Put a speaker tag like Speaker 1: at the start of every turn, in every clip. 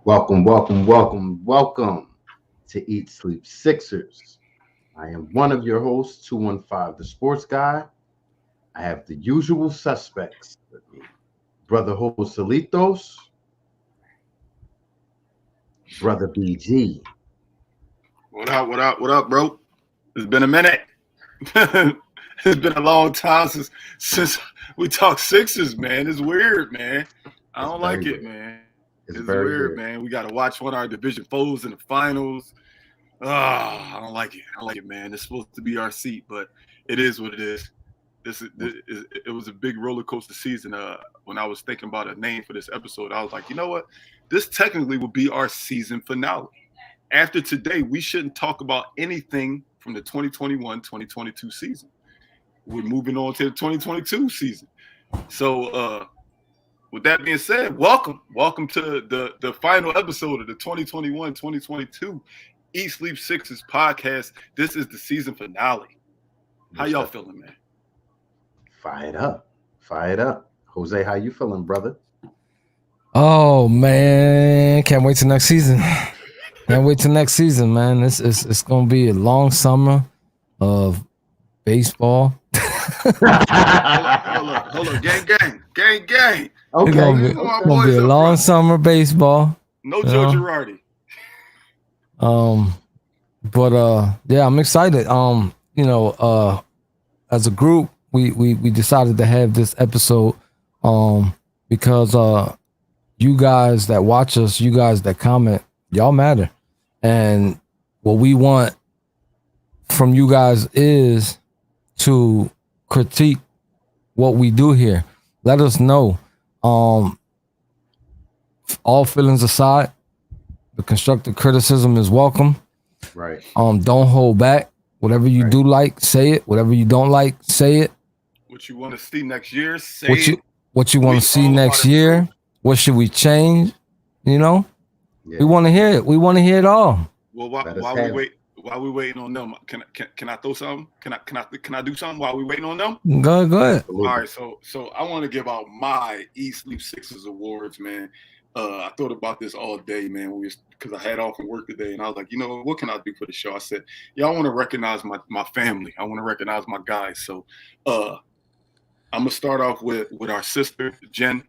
Speaker 1: Welcome to Eat.Sleep.Sixers. I am one of your hosts, 215, the sports guy. I have the usual suspects with me. Brother Joselitos, Brother BG.
Speaker 2: What up, bro? It's been a minute. It's been a long time since we talked Sixers, man. It's weird, man. I
Speaker 1: It's
Speaker 2: don't
Speaker 1: very
Speaker 2: like it,
Speaker 1: weird.
Speaker 2: man.
Speaker 1: It's
Speaker 2: It's
Speaker 1: very
Speaker 2: weird,
Speaker 1: weird.
Speaker 2: man. We got to watch one of our division foes in the finals. I don't like it. I don't like it, man. It's supposed to be our seat, but it is what it is. It was a big roller coaster season. When I was thinking about a name for this episode, I was like, you know what? This technically will be our season finale. After today, we shouldn't talk about anything from the 2021-2022 season. We're moving on to the 2022 season. So, with that being said, welcome to the final episode of the 2021-2022 Eat Sleep Sixers podcast. This is the season finale. How y'all feeling, man?
Speaker 1: Fired up. Fired up. Jose, how you feeling, brother?
Speaker 3: Oh man, can't wait till next season. Can't wait till next season, man. It's gonna be a long summer of baseball.
Speaker 2: Hold up, gang.
Speaker 3: It's
Speaker 1: Okay.
Speaker 3: gonna be a long summer baseball.
Speaker 2: No Joe Girardi.
Speaker 3: Yeah, I'm excited. As a group, we decided to have this episode because you guys that watch us, you guys that comment, y'all matter. And what we want from you guys is to critique what we do here. Let us know. All feelings aside, the constructive criticism is welcome.
Speaker 1: Right.
Speaker 3: Don't hold back. Whatever you do like, say it. Whatever you don't like, say it.
Speaker 2: What you want to see next year, say it.
Speaker 3: What you want to see next year. What should we change? You know?
Speaker 1: Yeah.
Speaker 3: We want to hear it. We want to hear it all.
Speaker 2: Well, while we waiting on them, can I throw something? Can I do something while we waiting on them?
Speaker 3: Go ahead.
Speaker 1: Absolutely.
Speaker 2: All right, so I want to give out my Eat Sleep Sixers awards, man. I thought about this all day, man, because I had off from work today, and I was like, you know, what can I do for the show? I said, yeah, I want to recognize my family. I want to recognize my guys. So I'm gonna start off with our sister Jen.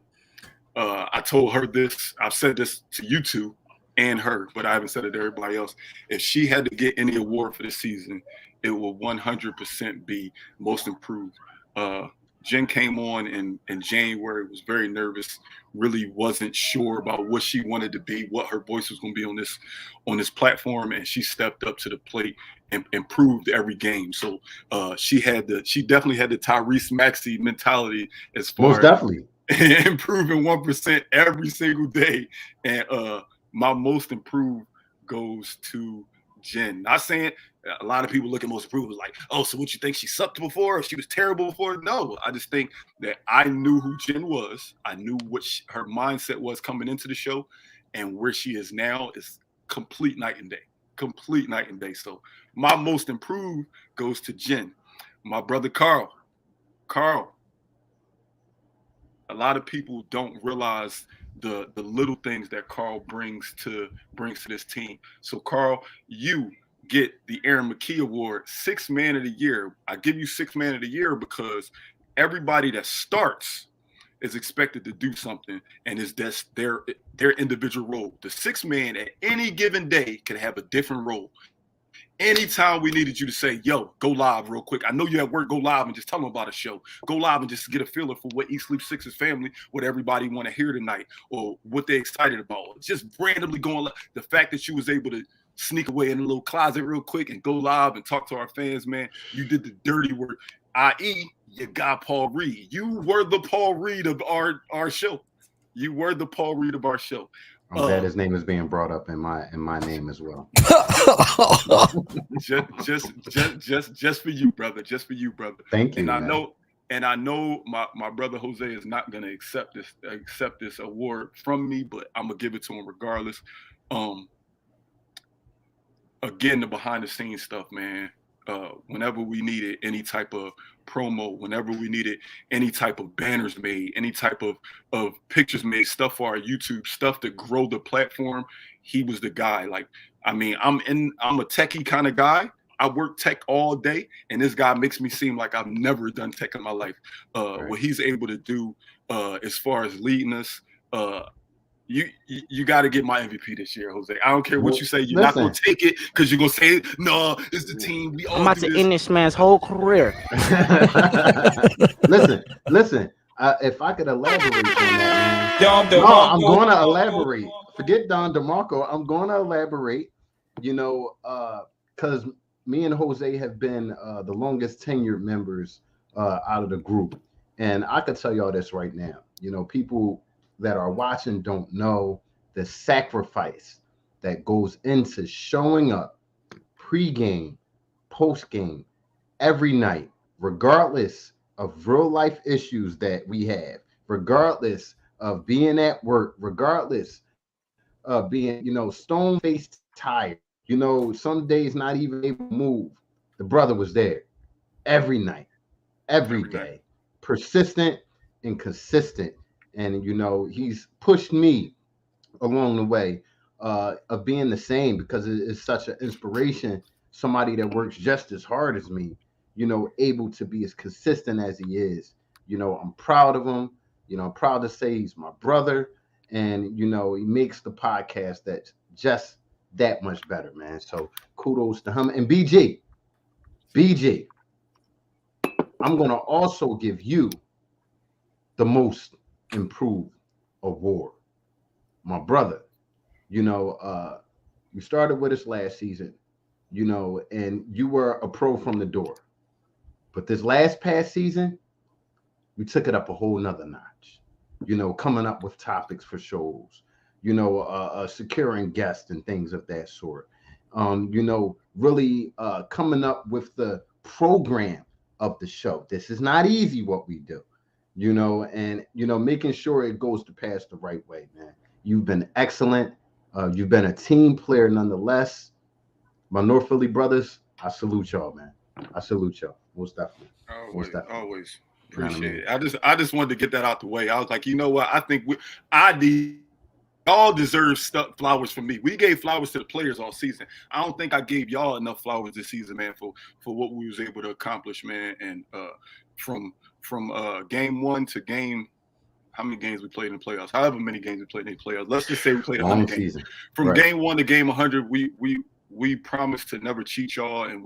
Speaker 2: I told her this. I've said this to you two and her, but I haven't said it to everybody else. If she had to get any award for this season, it will 100% be most improved. Jen came on in January, was very nervous, really wasn't sure about what she wanted to be, what her voice was going to be on this platform, and she stepped up to the plate and improved every game. So she definitely had the Tyrese Maxey mentality as far
Speaker 1: Most definitely.
Speaker 2: as improving 1% every single day. And my most improved goes to Jen. Not saying a lot of people look at most improved as like, oh, so what you think she sucked before? Or she was terrible before? No, I just think that I knew who Jen was. I knew what her mindset was coming into the show, and where she is now is complete night and day. Complete night and day. So my most improved goes to Jen. My brother Carl. A lot of people don't realize the little things that Carl brings to this team. So Carl, you get the Aaron McKee Award, Sixth Man of the Year. I give you Sixth Man of the Year because everybody that starts is expected to do something, and that's their individual role. The sixth man at any given day can have a different role. Anytime we needed you to say, yo, go live real quick. I know you at work, go live and just tell them about a show. Go live and just get a feeling for what Eat Sleep Sixers family, what everybody want to hear tonight, or what they're excited about. Just randomly going live. The fact that you was able to sneak away in a little closet real quick and go live and talk to our fans, man, you did the dirty work, i.e., you got Paul Reed. You were the Paul Reed of our show. You were the Paul Reed of our show.
Speaker 1: I'm glad his name is being brought up in my name as well.
Speaker 2: just for you, brother. Just for you, brother.
Speaker 1: Thank you.
Speaker 2: And I know my brother Jose is not gonna accept this award from me, but I'm gonna give it to him regardless. Again, the behind the scenes stuff, man. whenever we needed any type of promo, whenever we needed any type of banners made, any type of pictures made, stuff for our YouTube, stuff to grow the platform, he was the guy. Like, I mean, I'm a techie kind of guy. I work tech all day, and this guy makes me seem like I've never done tech in my life. What he's able to do as far as leading us, you got to get my MVP this year, Jose. I don't care what you say. You're not going to take it because you're going to say, no, it's the team. We all
Speaker 4: I'm about to end this man's whole career.
Speaker 1: Listen. If I could elaborate on that, man. No, I'm going to elaborate. Forget Don DeMarco. I'm going to elaborate. You know, because me and Jose have been the longest tenured members out of the group, and I could tell y'all this right now. You know, people that are watching don't know the sacrifice that goes into showing up pre-game, post-game, every night, regardless of real life issues that we have, regardless of being at work, regardless of being, you know, stone-faced tired, you know, some days not even able to move. The brother was there every night, every day, persistent and consistent. And, you know, he's pushed me along the way of being the same, because it is such an inspiration. Somebody that works just as hard as me, you know, able to be as consistent as he is. You know, I'm proud of him. You know, I'm proud to say he's my brother. And, you know, he makes the podcast that's just that much better, man. So kudos to him. And BG, I'm going to also give you the most improved award. My brother, you know, you started with us last season, you know, and you were a pro from the door. But this past season, we took it up a whole nother notch, you know, coming up with topics for shows, you know, securing guests and things of that sort. You know, really coming up with the program of the show. This is not easy what we do, you know, and, you know, making sure it goes to pass the right way, man. You've been excellent. You've been a team player nonetheless. My North Philly brothers, I salute y'all, man. I salute y'all. Most definitely.
Speaker 2: Always. Appreciate it. I just wanted to get that out the way. I was like, you know what? I think y'all deserve flowers from me. We gave flowers to the players all season. I don't think I gave y'all enough flowers this season, man, for what we was able to accomplish, man. And from game one to game, how many games we played in the playoffs? However many games we played in the playoffs. Let's just say we played 100 games. From game one to game 100, we promised to never cheat y'all, and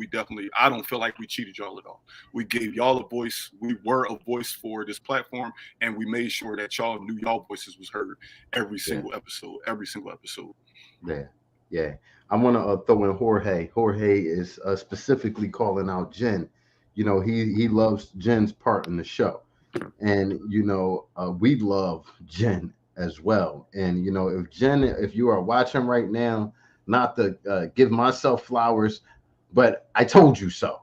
Speaker 2: I don't feel like we cheated y'all at all. We gave y'all a voice. We were a voice for this platform, and we made sure that y'all knew y'all voices was heard every single episode.
Speaker 1: Yeah. I want to throw in Jorge. Jorge is specifically calling out Jen. You know, he loves Jen's part in the show. And, you know, we love Jen as well. And, you know, if you are watching right now, not to give myself flowers, but I told you so.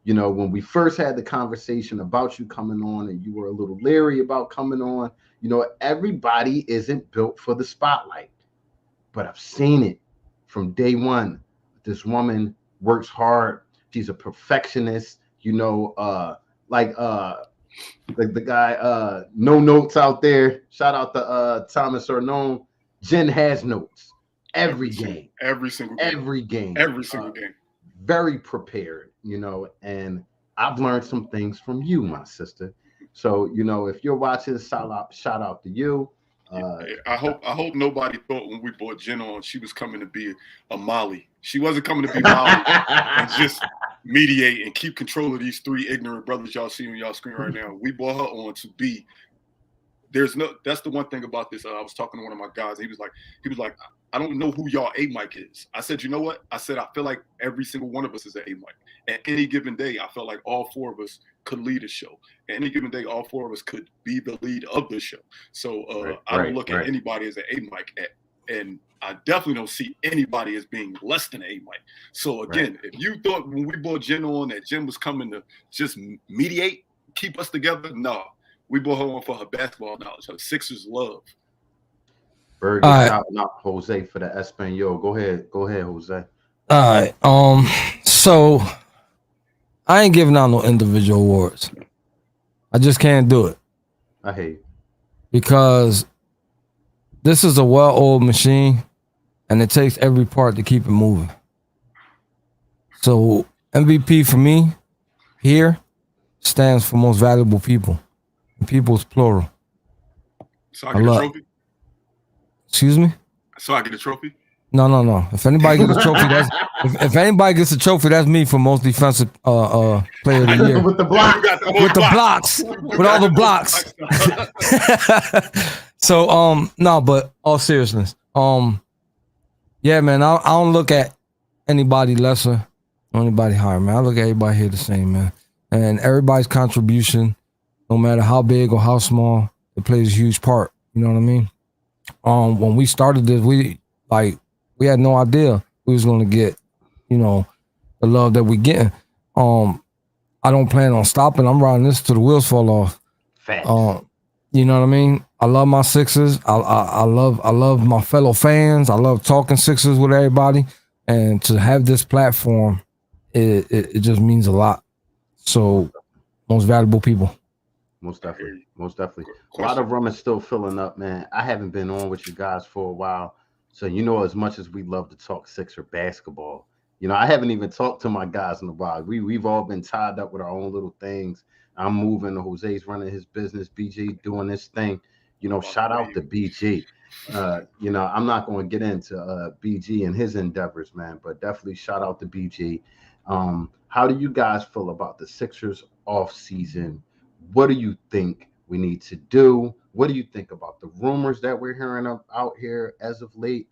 Speaker 1: You know, when we first had the conversation about you coming on and you were a little leery about coming on, you know, everybody isn't built for the spotlight. But I've seen it from day one. This woman works hard. She's a perfectionist, you know, like the guy, No Notes out there. Shout out to Thomas Arnone. Jen has notes. Every single game. Very prepared, you know, and I've learned some things from you, my sister. So, you know, if you're watching, shout out to you.
Speaker 2: I hope nobody thought when we brought Jen on she was coming to be a Molly. She wasn't coming to be Molly and just mediate and keep control of these three ignorant brothers y'all see on y'all screen right now. We brought her on to be. That's the one thing about this. I was talking to one of my guys. He was like, I don't know who y'all A Mike is. I said, you know what? I said, I feel like every single one of us is an A Mike. At any given day, I felt like all four of us could lead a show. At any given day, all four of us could be the lead of the show. So I don't look at anybody as an A Mike, and I definitely don't see anybody as being less than an A Mike. So again, if you thought when we brought Jen on that Jen was coming to just mediate, keep us together, no. We brought her on for her basketball knowledge, her Sixers love.
Speaker 1: Very good shout out, Jose, for the Espanol. Go ahead, Jose.
Speaker 3: All right. So I ain't giving out no individual awards. I just can't do it.
Speaker 1: I hate
Speaker 3: because this is a well-oiled machine, and it takes every part to keep it moving. So MVP for me here stands for most valuable people. And people is plural.
Speaker 2: So I get a trophy?
Speaker 3: Excuse me?
Speaker 2: So I get a trophy?
Speaker 3: No. If anybody gets a trophy, that's if anybody gets a trophy, that's me for most defensive player of the year.
Speaker 1: with the blocks.
Speaker 3: With the blocks. With all the blocks. So no, but all seriousness. Yeah, man, I don't look at anybody lesser or anybody higher, man. I look at everybody here the same, man. And everybody's contribution, no matter how big or how small, it plays a huge part. You know what I mean? When we started this, we had no idea we was gonna get, the love that we getting. I don't plan on stopping. I'm riding this till the wheels fall off.
Speaker 1: Facts.
Speaker 3: You know what I mean? I love my Sixers. I love my fellow fans. I love talking Sixers with everybody. And to have this platform, it just means a lot. So, most valuable people.
Speaker 1: Most definitely. A lot of rum is still filling up, man. I haven't been on with you guys for a while. So, as much as we love to talk Sixer basketball, I haven't even talked to my guys in a while. We've all been tied up with our own little things. I'm moving. Jose's running his business. BG doing this thing. Shout out to BG. I'm not going to get into BG and his endeavors, man, but definitely shout out to BG. How do you guys feel about the Sixers off season? What do you think we need to do? What do you think about the rumors that we're hearing out here as of late?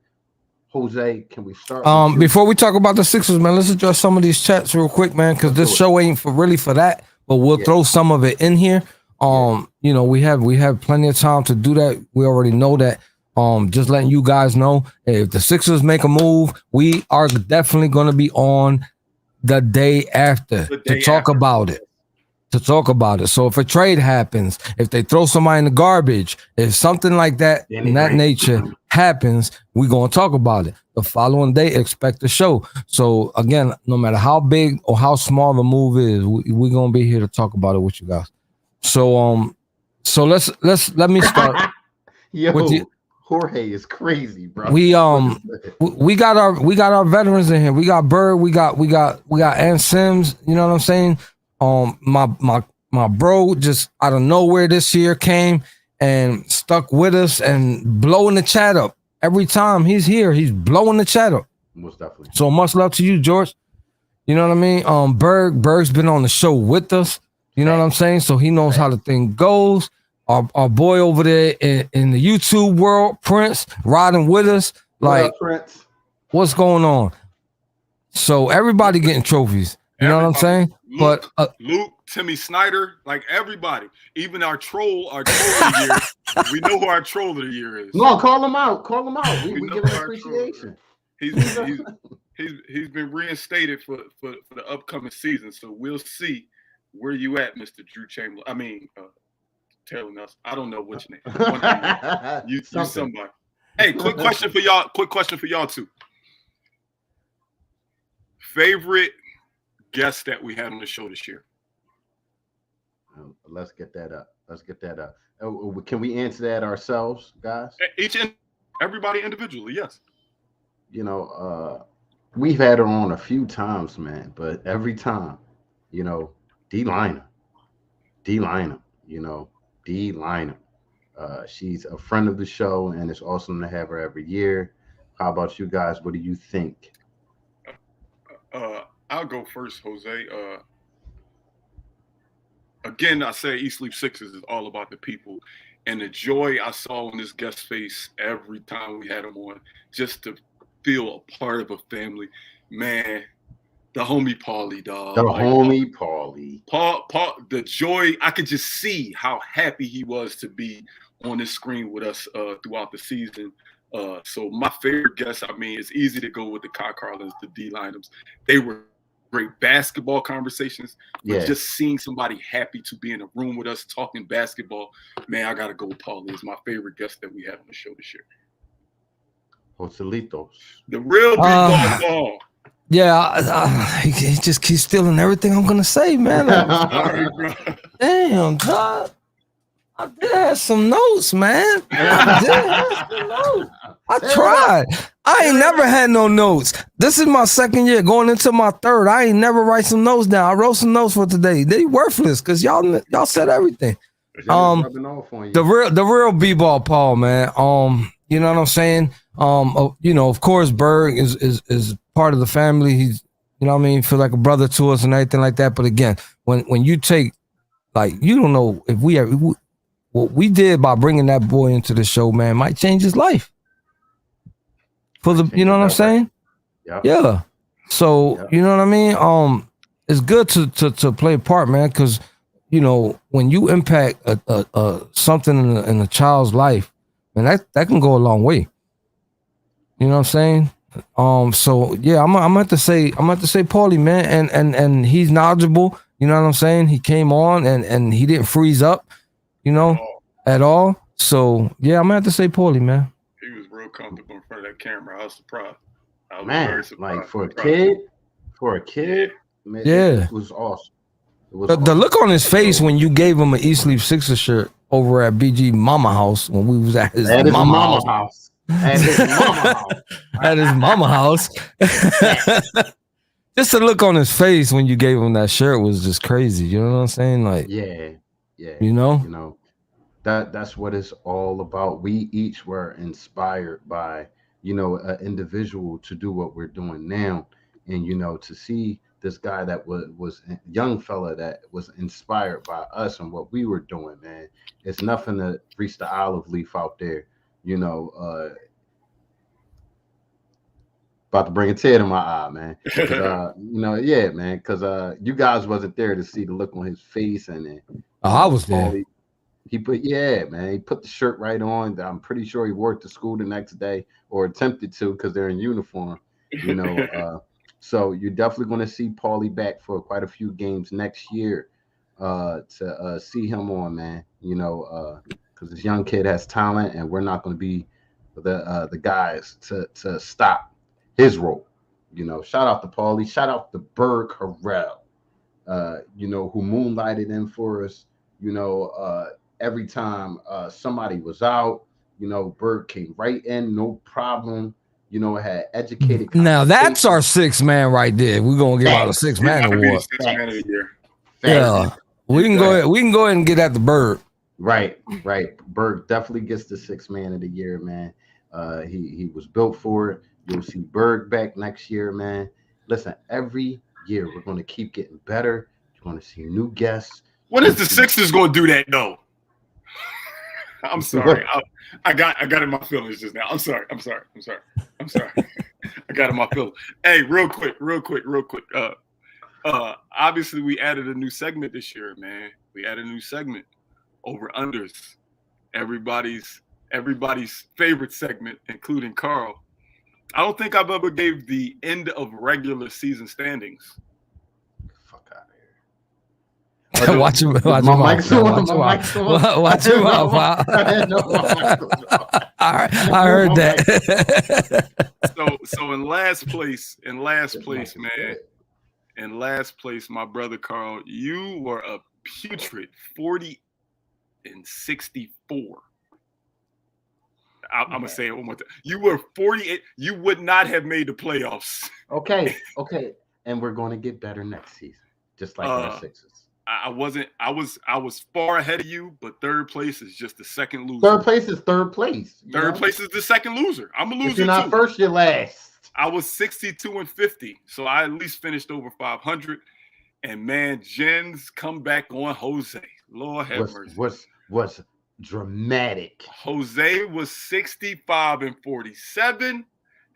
Speaker 1: Jose, can we start?
Speaker 3: Before we talk about the Sixers, man, let's address some of these chats real quick, man, because this show ain't really for that, but we'll throw some of it in here. We have plenty of time to do that. We already know that. Just letting you guys know, if the Sixers make a move, we are definitely going to be on the day after to talk about it. So if a trade happens, if they throw somebody in the garbage, if something like that in that nature happens, we're going to talk about it. The following day, expect the show. So again, no matter how big or how small the move is, we're going to be here to talk about it with you guys. So let me start.
Speaker 1: Yo, Jorge is crazy, bro.
Speaker 3: We got our veterans in here. We got Bird. We got Ann Sims. You know what I'm saying? My bro just out of nowhere this year came and stuck with us and blowing the chat up every time he's here. He's blowing the chat up.
Speaker 1: Most definitely.
Speaker 3: So much love to you, George. You know what I mean? Berg's been on the show with us. You know what I'm saying? So he knows how the thing goes. Our boy over there in the YouTube world, Prince, riding with us. Like,
Speaker 1: Prince,
Speaker 3: what's going on? So everybody getting trophies. You know what I'm saying?
Speaker 2: Luke, Timmy Snyder, like everybody, even our troll of the year. We know who our troll of the year is.
Speaker 1: No, call him out. We give him appreciation.
Speaker 2: He's been reinstated for the upcoming season, so we'll see where you at, Mr. Drew Chamberlain. I mean, Taylor Nelson. I don't know which name. You somebody. Hey, quick question for y'all too. Favorite guest that we had on the show this year?
Speaker 1: Let's get that up. Can we answer that ourselves, guys?
Speaker 2: Everybody individually, yes.
Speaker 1: We've had her on a few times, man, but every time, D-Liner. She's a friend of the show, and it's awesome to have her every year. How about you guys? What do you think?
Speaker 2: I'll go first, Jose. Again, I say Eat.Sleep.Sixers is all about the people, and the joy I saw on this guest face every time we had him on, just to feel a part of a family. Man, the homie Paulie, dog. Paul, the joy, I could just see how happy he was to be on this screen with us throughout the season. So my favorite guests, it's easy to go with the Kai Carlins, the D-Liners. They were great basketball conversations, but just seeing somebody happy to be in a room with us talking basketball, man, I got to go with Paulie. It's my favorite guest that we had on the show this year.
Speaker 1: Joselitos.
Speaker 2: The real big ball.
Speaker 3: Yeah, he just keeps stealing everything I'm gonna say, man. Like,
Speaker 2: Sorry, bro.
Speaker 3: damn, God. I did have some notes, man. I did have some notes. I tried. I ain't never had no notes. This is my second year, going into my third. I ain't never write some notes down. I wrote some notes for today. They worthless because y'all said everything. The real b-ball Paul, man. You know what I'm saying? Of course, Berg is part of the family. He's, you know what I mean, feel like a brother to us and everything like that. But again, when you take, like, you don't know if what we did by bringing that boy into the show, man, might change his life. You know what I'm saying? Yeah. So, you know what I mean? It's good to play a part, man, because, when you impact something in a child's life, man, that can go a long way. You know what I'm saying? So yeah, I'm gonna have to say Paulie, man, and he's knowledgeable. You know what I'm saying? He came on and he didn't freeze up, at all. So yeah, I'm gonna have to say Paulie, man.
Speaker 2: He was real comfortable in front of that camera. I was surprised.
Speaker 1: Very surprised. Like for a kid, man,
Speaker 3: yeah,
Speaker 1: it was awesome.
Speaker 3: The look on his face when you gave him an Eat.Sleep.Sixers shirt over at BG Mama House when we was at his mama house. At his mama house. At his mama house. Just the look on his face when you gave him that shirt was just crazy. You know what I'm saying? Like,
Speaker 1: yeah. That's what it's all about. We each were inspired by, an individual to do what we're doing now, and to see this guy that was a young fella that was inspired by us and what we were doing, man. It's nothing to reach the olive leaf out there, about to bring a tear to my eye, man. Yeah, man, because you guys wasn't there to see the look on his face, and
Speaker 3: I was there.
Speaker 1: He put the shirt right on. I'm pretty sure he wore it to school the next day or attempted to because they're in uniform, So you're definitely going to see Paulie back for quite a few games next year to see him on, man. Because this young kid has talent, and we're not going to be the guys to stop his role. Shout out to Paulie. Shout out to Berg Harrell, who moonlighted in for us. Every time somebody was out, Berg came right in, no problem. Had educated.
Speaker 3: Now that's our sixth man right there. We're gonna give out a sixth man award. Yeah, we can go ahead. We can go ahead and get at the Berg.
Speaker 1: Right. Berg definitely gets the sixth man of the year, man. He was built for it. You'll see Berg back next year, man. Listen, every year we're going to keep getting better. You're going to see new guests.
Speaker 2: When is the Sixers going to do that, though? I'm sorry. I got in my feelings just now. I'm sorry. I got in my feelings. Hey, real quick. Obviously, we added a new segment this year, man. We added a new segment, over unders. Everybody's favorite segment, including Carl. I don't think I've ever gave the end of regular season standings.
Speaker 1: Fuck out of here. Watch your mouth.
Speaker 3: I heard that.
Speaker 2: So in last place, man. In last place, my brother Carl, you were a putrid 40-64. I'm gonna say it one more time. You were 48. You would not have made the playoffs.
Speaker 1: Okay, and we're going to get better next season, just like our Sixers.
Speaker 2: I was far ahead of you, but third place is just the second loser.
Speaker 1: Third place is third place.
Speaker 2: Third place is the second loser. I'm a loser.
Speaker 1: If you're not first, you're last.
Speaker 2: I was 62-50, so I at least finished over 500. And man, Jen's comeback on Jose. Lord have mercy.
Speaker 1: Was dramatic.
Speaker 2: Jose was 65-47,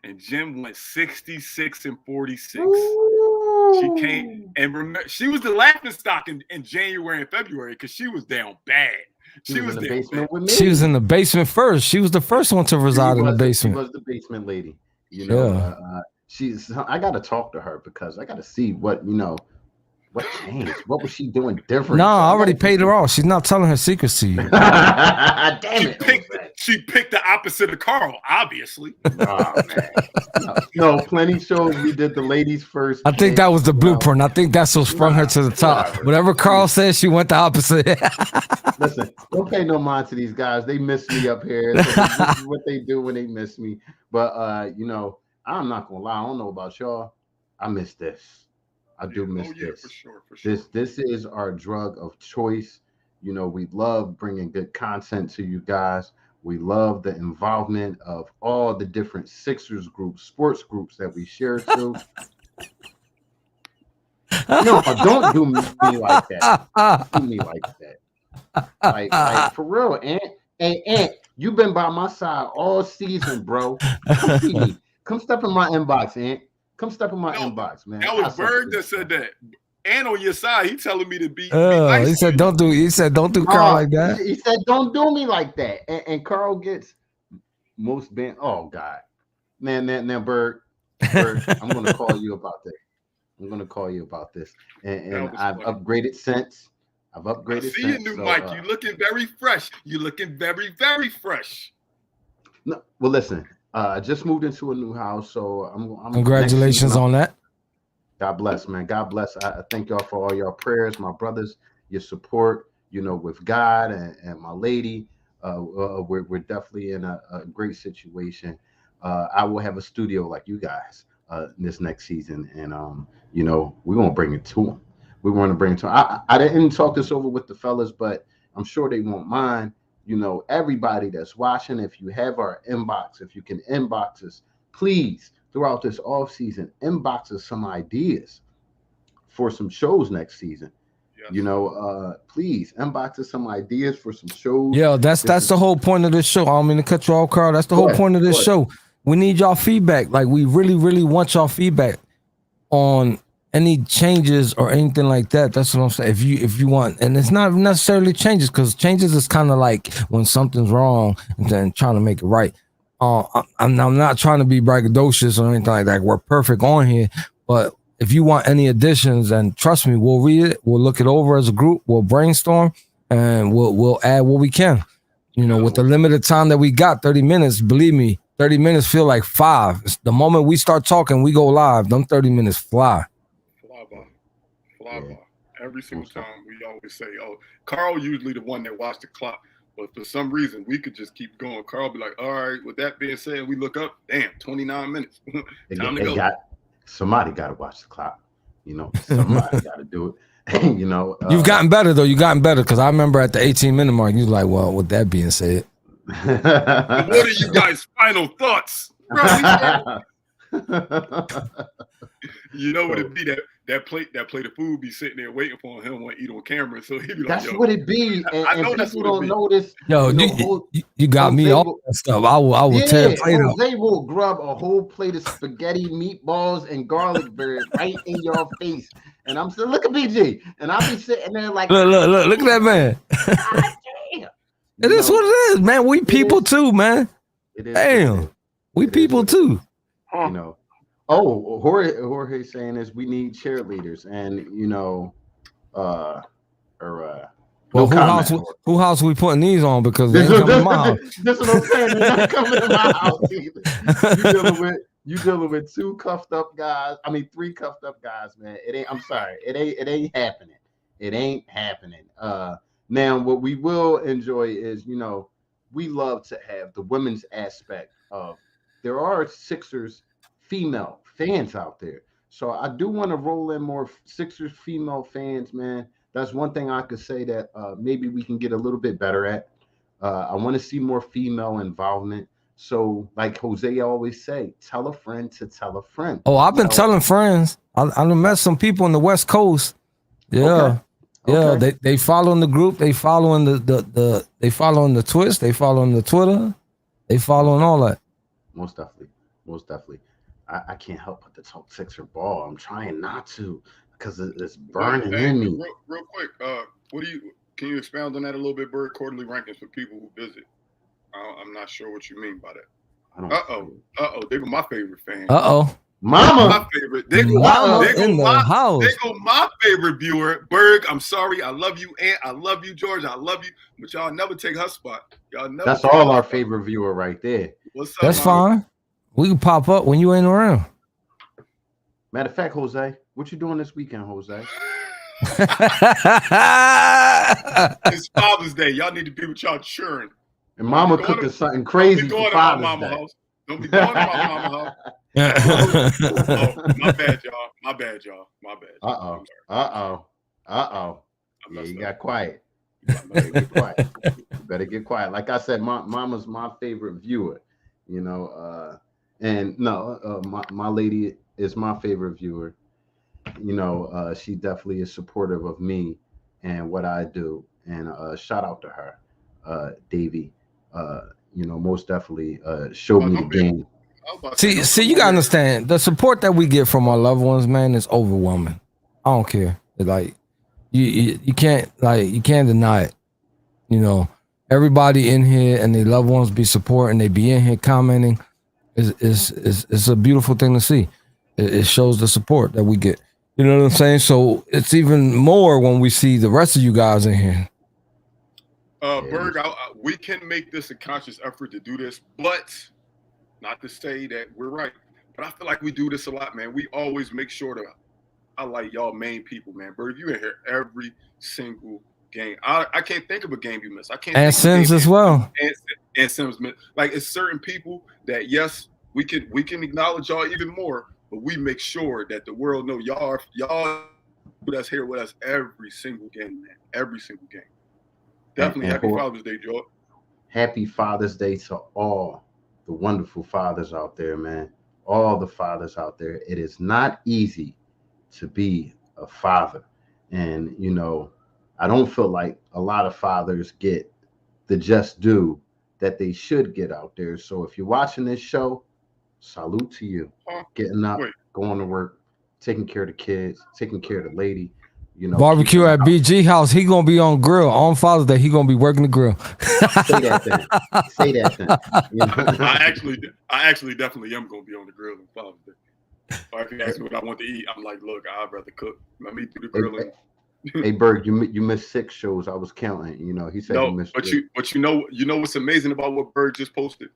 Speaker 2: and Jim went 66-46. Ooh. She came and remember she was the laughing stock in January and February because she was down bad. She was in the basement with me.
Speaker 3: She was in the basement first. She was the first one to reside in the basement.
Speaker 1: She was the basement lady.
Speaker 3: I
Speaker 1: got to talk to her because I got to see what What changed? What was she doing different?
Speaker 3: No,
Speaker 1: So
Speaker 3: I
Speaker 1: I
Speaker 3: already
Speaker 1: gotta
Speaker 3: paid her off. She's not telling her secrets to you.
Speaker 1: Damn it, Jose.
Speaker 2: She picked the opposite of Carl, obviously.
Speaker 1: Oh man. No, plenty shows we did the ladies first.
Speaker 3: I think that was the blueprint. I think that's what sprung her to the top.
Speaker 1: Whatever.
Speaker 3: Whatever Carl said, she went the opposite.
Speaker 1: Listen, don't pay no mind to these guys. They miss me up here. So this is what they do when they miss me. But you know, I'm not gonna lie. I don't know about y'all. I miss this. I do miss this.
Speaker 2: For sure.
Speaker 1: This is our drug of choice. You know, we love bringing good content to you guys. We love the involvement of all the different Sixers groups, sports groups that we share to. No, don't do me like that. Don't do me like that. Like for real, Ant. Hey, Ant, you've been by my side all season, bro. Come see me. Come step in my inbox, Ant. Come step in my inbox, man.
Speaker 2: That was Bird that said that. And on your side, he telling me to be.
Speaker 3: Nice. He said, "Don't do." He said, "Don't do Carl like that."
Speaker 1: He said, "Don't do me like that." And Carl gets most banned. Oh God, man, Bird, I'm gonna call you about this. I'm gonna call you about this. And I've upgraded since. I've upgraded.
Speaker 2: I see your new mic. You looking very fresh. You looking very, very fresh.
Speaker 1: No, well, listen. I just moved into a new house, so I'm
Speaker 3: congratulations on that.
Speaker 1: God bless, man. God bless. I thank y'all for all your prayers, my brothers, your support, you know, with God and my lady. We're definitely in a great situation. I will have a studio like you guys this next season. And, you know, we're going to bring it to them. We want to bring it to them. I didn't talk this over with the fellas, but I'm sure they won't mind. You know, everybody that's watching, if you have our inbox, if you can inbox us, please, throughout this off season, inbox us some ideas for some shows next season. Yes. You know, please inbox us some ideas for some shows.
Speaker 3: Yeah, that's the whole point of this show. I don't mean to cut you off, Carl. That's the whole point of this show. We need y'all feedback. Like, we really, really want y'all feedback on any changes or anything like that. That's what I'm saying. If you want, and it's not necessarily changes, because changes is kind of like when something's wrong and then trying to make it right. I'm not trying to be braggadocious or anything like that. We're perfect on here, but if you want any additions, and trust me, we'll read it, we'll look it over as a group, we'll brainstorm, and we'll add what we can. You know, with the limited time that we got, 30 minutes, believe me, 30 minutes feel like 5. It's the moment we start talking, we go live, them 30 minutes fly.
Speaker 2: Fly by. Every single time we always say, oh, Carl usually the one that watched the clock. But for some reason, we could just keep going. Carl be like, all right, with that being said, we look up, damn, 29 minutes. Time to go.
Speaker 1: Somebody got to watch the clock. You know, somebody got to do it. You know.
Speaker 3: You've gotten better, though. You've gotten better, because I remember at the 18-minute mark, you was like, well, with that being said.
Speaker 2: What are you guys' final thoughts? You know what it be, that plate of food be sitting there waiting for him when eat on camera, so he be like,
Speaker 1: that's what it be, and
Speaker 2: I know
Speaker 1: people don't notice.
Speaker 3: Yo, you got me all that stuff. I will tear a plate up.
Speaker 1: They will grab a whole plate of spaghetti, meatballs, and garlic bread right in your face, and I'm saying, look at BG, and I'll be sitting there like,
Speaker 3: look at that man.
Speaker 1: God damn.
Speaker 3: It is what it is, man. We people too, man.
Speaker 1: It is.
Speaker 3: Damn, we people too.
Speaker 1: You know. Oh, Jorge saying is we need cheerleaders, and you know,
Speaker 3: well, who house we putting these on, because they ain't coming to my house.
Speaker 1: This is what I'm saying. They're not coming to my house either. You dealing with 2 cuffed up guys. I mean, 3 cuffed up guys, man. It ain't. I'm sorry. It ain't happening. It ain't happening. Now what we will enjoy is, you know, we love to have the women's aspect of. There are Sixers female fans out there, so I do want to roll in more Sixers female fans, man. That's one thing I could say that maybe we can get a little bit better at. I want to see more female involvement. So, like Jose always say, tell a friend to tell a friend.
Speaker 3: Oh, I've been telling friends. I met some people on the West Coast. Yeah. Okay. Yeah, they following the group. They following they following the twist. They following the Twitter. They following all that.
Speaker 1: Most definitely. I can't help but to talk Sixer ball. I'm trying not to, because it's burning in me.
Speaker 2: Real quick, can you expound on that a little bit, Bird? Quarterly rankings for people who visit. I'm not sure what you mean by that. They were my favorite fans.
Speaker 1: Mama.
Speaker 2: My favorite. They
Speaker 3: Mama
Speaker 2: go
Speaker 3: in the house.
Speaker 2: my favorite viewer. Berg, I'm sorry. I love you, Aunt. I love you, George. I love you. But y'all never take her spot. Y'all never.
Speaker 1: That's all our favorite viewer right there.
Speaker 2: What's up,
Speaker 3: That's
Speaker 2: Mama?
Speaker 3: fine. We can pop up when you ain't around.
Speaker 1: Matter of fact, Jose, what you doing this weekend, Jose?
Speaker 2: It's Father's Day. Y'all need to be with y'all children.
Speaker 1: And Mama cooking something crazy for Father's Day.
Speaker 2: House. Don't be going to my mama house. Oh, my bad, y'all. My bad.
Speaker 1: Yeah, you got quiet. You better get quiet. Like I said, Mama's my favorite viewer. You know, and no, my lady is my favorite viewer. You know, she definitely is supportive of me and what I do. And shout out to her, Davey. You know, most definitely showed me the game.
Speaker 3: See, you gotta understand the support that we get from our loved ones, man, is overwhelming. I don't care. It's like you can't deny it. You know, everybody in here and their loved ones be supporting, they be in here commenting. It's a beautiful thing to see. It shows the support that we get. You know what I'm saying? So it's even more when we see the rest of you guys in here.
Speaker 2: Berg, we can make this a conscious effort to do this, but not to say that we're right. But I feel like we do this a lot, man. We always make sure to highlight y'all main people, man. Berg, you in here every single game. I can't think of a game you miss. I can't.
Speaker 3: And Sims as well.
Speaker 2: And Sims, like it's certain people that yes, we can acknowledge y'all even more, but we make sure that the world know y'all that's here with us every single game, man. Every single game. Definitely happy Father's Day, George.
Speaker 1: Happy Father's Day to all the wonderful fathers out there, man. All the fathers out there. It is not easy to be a father. And, you know, I don't feel like a lot of fathers get the just due that they should get out there. So if you're watching this show, salute to you. Getting up, going to work, taking care of the kids, taking care of the lady. You know,
Speaker 3: barbecue at BG house. He gonna be on grill on Father's Day. He gonna be working the grill.
Speaker 1: Say that thing. You know?
Speaker 2: I actually definitely am gonna be on the grill on Father's Day. Or if you ask me what I want to eat, I'm like, look, I'd rather cook. Let me do the grilling.
Speaker 1: Hey Berg, you missed 6 shows. I was counting. You know, he said
Speaker 2: no,
Speaker 1: you missed.
Speaker 2: But you know what's amazing about what Berg just posted?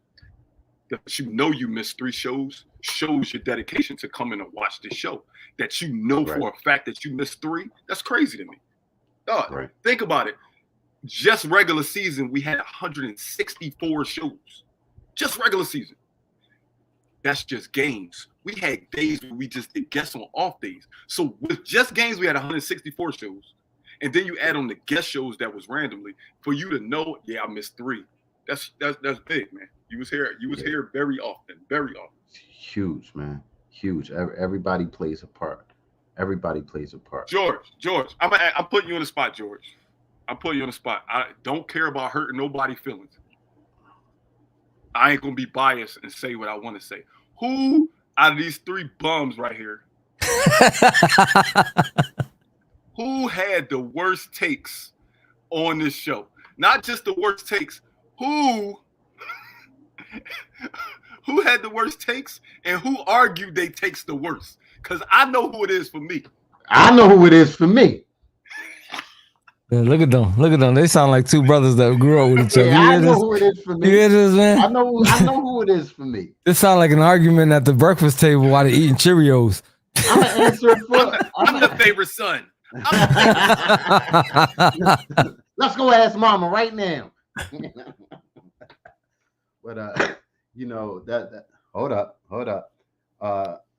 Speaker 2: That you missed 3 shows shows your dedication to coming and watch this show. That you know for a fact that you missed 3, that's crazy to me. Dog, think about it. Just regular season, we had 164 shows. Just regular season. That's just games. We had days where we just did guests on off days. So with just games, we had 164 shows. And then you add on the guest shows that was randomly. For you to know, I missed 3. That's big, man. You was here very often.
Speaker 1: Huge, man. Huge. Everybody plays a part.
Speaker 2: George, I'm putting you on the spot, George. I'm putting you on the spot. I don't care about hurting nobody's feelings. I ain't gonna be biased and say what I want to say. Who out of these 3 bums right here, who had the worst takes on this show? Not just the worst takes. Who had the worst takes and who argued they takes the worst? Because I know who it is for me.
Speaker 3: Yeah, look at them. They sound like 2 brothers that grew up with each other.
Speaker 1: I know who it is for me.
Speaker 3: You hear this, man?
Speaker 1: I know who it is for me.
Speaker 3: This sounds like an argument at the breakfast table while they're eating Cheerios.
Speaker 1: I'm gonna answer for.
Speaker 2: I'm the favorite son.
Speaker 1: Let's go ask Mama right now. But you know that hold up.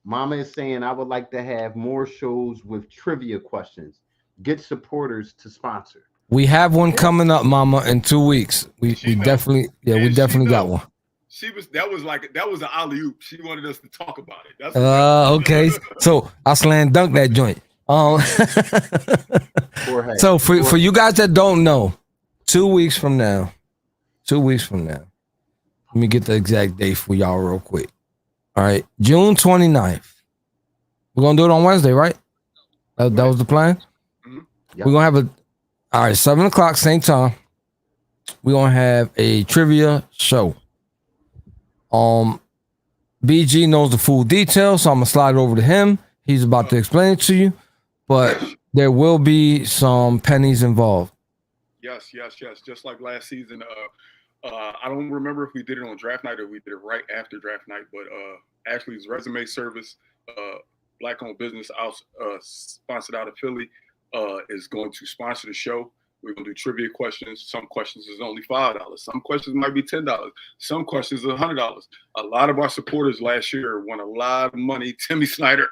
Speaker 1: Mama is saying I would like to have more shows with trivia questions. Get supporters to sponsor.
Speaker 3: We have one coming up, Mama, in 2 weeks. We definitely got one.
Speaker 2: That was an alley-oop. She wanted us to talk about it.
Speaker 3: Okay. So I slam dunk that joint. So for you guys that don't know, 2 weeks from now, let me get the exact date for y'all real quick. All right, June 29th. We're gonna do it on Wednesday, right? That was the plan.
Speaker 2: Mm-hmm.
Speaker 3: Yep. We're gonna have 7 o'clock, same time. We're gonna have a trivia show. BG knows the full details, so I'm gonna slide over to him. He's about to explain it to you, but there will be some pennies involved.
Speaker 2: Yes. Just like last season. I don't remember if we did it on draft night or we did it right after draft night, but Ashley's resume service, black-owned business, sponsored out of Philly, is going to sponsor the show. We're going to do trivia questions. Some questions is only $5. Some questions might be $10. Some questions are $100. A lot of our supporters last year won a lot of money. Timmy Snyder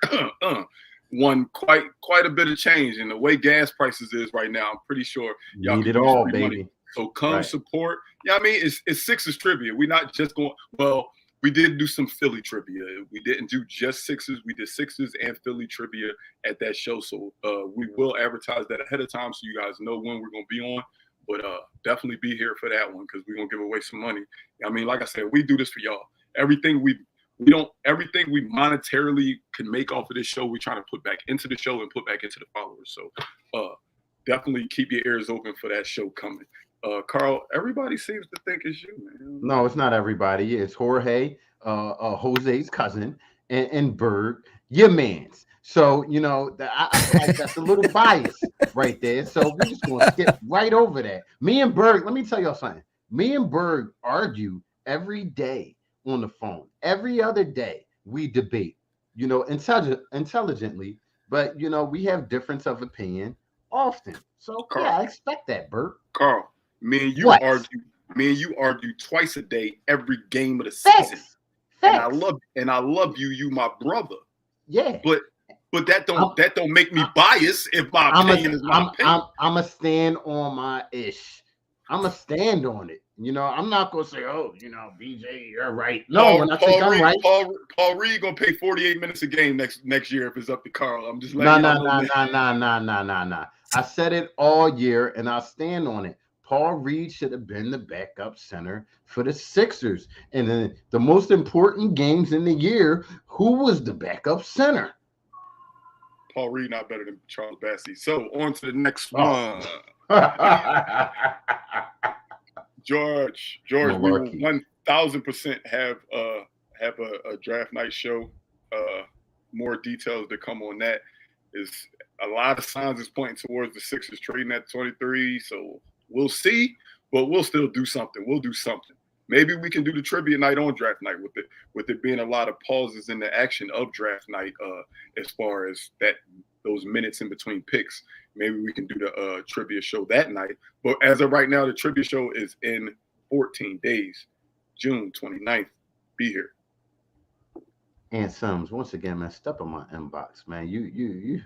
Speaker 2: won quite a bit of change. And the way gas prices is right now, I'm pretty sure y'all
Speaker 1: need
Speaker 2: can
Speaker 1: it
Speaker 2: use
Speaker 1: all,
Speaker 2: free
Speaker 1: baby.
Speaker 2: money. So come support. Yeah, I mean, it's Sixers trivia. We're not just going, well, we did do some Philly trivia. We didn't do just Sixers. We did Sixers and Philly trivia at that show. So we will advertise that ahead of time so you guys know when we're going to be on. But definitely be here for that one because we're going to give away some money. I mean, like I said, we do this for y'all. Everything we monetarily can make off of this show, we're trying to put back into the show and put back into the followers. So definitely keep your ears open for that show coming. Carl, everybody seems to think it's you, man.
Speaker 1: No, it's not everybody. It's Jorge, Jose's cousin, and Berg, your man's. So, you know, I feel like that's a little bias right there. So we're just going to skip right over that. Me and Berg, let me tell y'all something. Me and Berg argue every day on the phone. Every other day we debate, you know, intelligently, but, you know, we have difference of opinion often. So,
Speaker 2: Carl,
Speaker 1: yeah, I expect that, Berg.
Speaker 2: Carl, me and you argue twice a day every game of the season.
Speaker 1: Facts.
Speaker 2: And I love you. You my brother.
Speaker 1: Yeah.
Speaker 2: But that don't make me biased if my opinion is my opinion.
Speaker 1: I'm a stand on my ish. I'm a stand on it. You know, I'm not gonna say, oh, you know, BJ, you're right. No, when I think I'm right.
Speaker 2: Paul Reed gonna pay 48 minutes a game next year if it's up to Carl. I'm just letting
Speaker 1: No. I said it all year, and I stand on it. Paul Reed should have been the backup center for the Sixers. And then the most important games in the year, who was the backup center?
Speaker 2: Paul Reed not better than Charles Bassey. So on to the next one. George, we will 1,000% have a draft night show. More details to come on that. Is a lot of signs is pointing towards the Sixers trading at 23. So we'll see, but we'll still do something. We'll do something. Maybe we can do the trivia night on draft night with it being a lot of pauses in the action of draft night. As far as those minutes in between picks, maybe we can do the trivia show that night. But as of right now, the trivia show is in 14 days, June 29th. Be here.
Speaker 1: And Sims, once again, man, step in my inbox, man. You,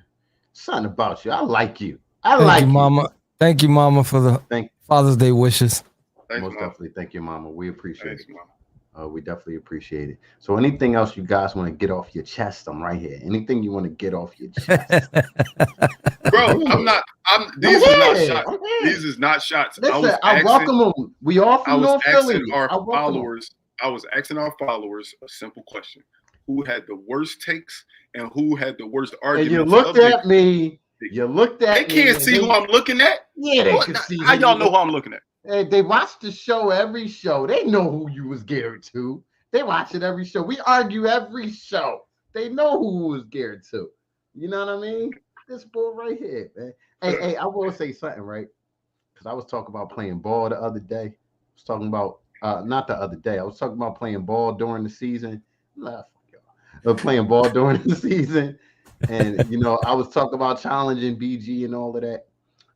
Speaker 1: something about you. I like you.
Speaker 3: Thank you, Mama. Thank you, Mama, for the Father's Day wishes.
Speaker 2: Thanks,
Speaker 1: Most
Speaker 2: Mama.
Speaker 1: definitely. Thank you, Mama. We appreciate
Speaker 2: Thanks,
Speaker 1: it.
Speaker 2: Mama.
Speaker 1: We definitely appreciate it. So anything else you guys want to get off your chest, I'm right here. Anything you want to get off your chest.
Speaker 2: Bro, these are not shots. These is not shots.
Speaker 1: Listen, I welcome them. We all from North Philly.
Speaker 2: I was asking our followers a simple question. Who had the worst takes and who had the worst arguments?
Speaker 1: And you looked at me. You looked at me.
Speaker 2: They can't see who I'm looking at?
Speaker 1: Yeah, they can see.
Speaker 2: How y'all know who I'm looking at?
Speaker 1: Hey, they watch the show every show. They know who you was geared to. They watch it every show. We argue every show. They know who was geared to. You know what I mean? This bull right here, man. Hey, I will say something, right? Because I was talking about playing ball the other day. I was talking about not the other day. I was talking about playing ball during the season. Playing ball during the season. And, you know, I was talking about challenging BG and all of that.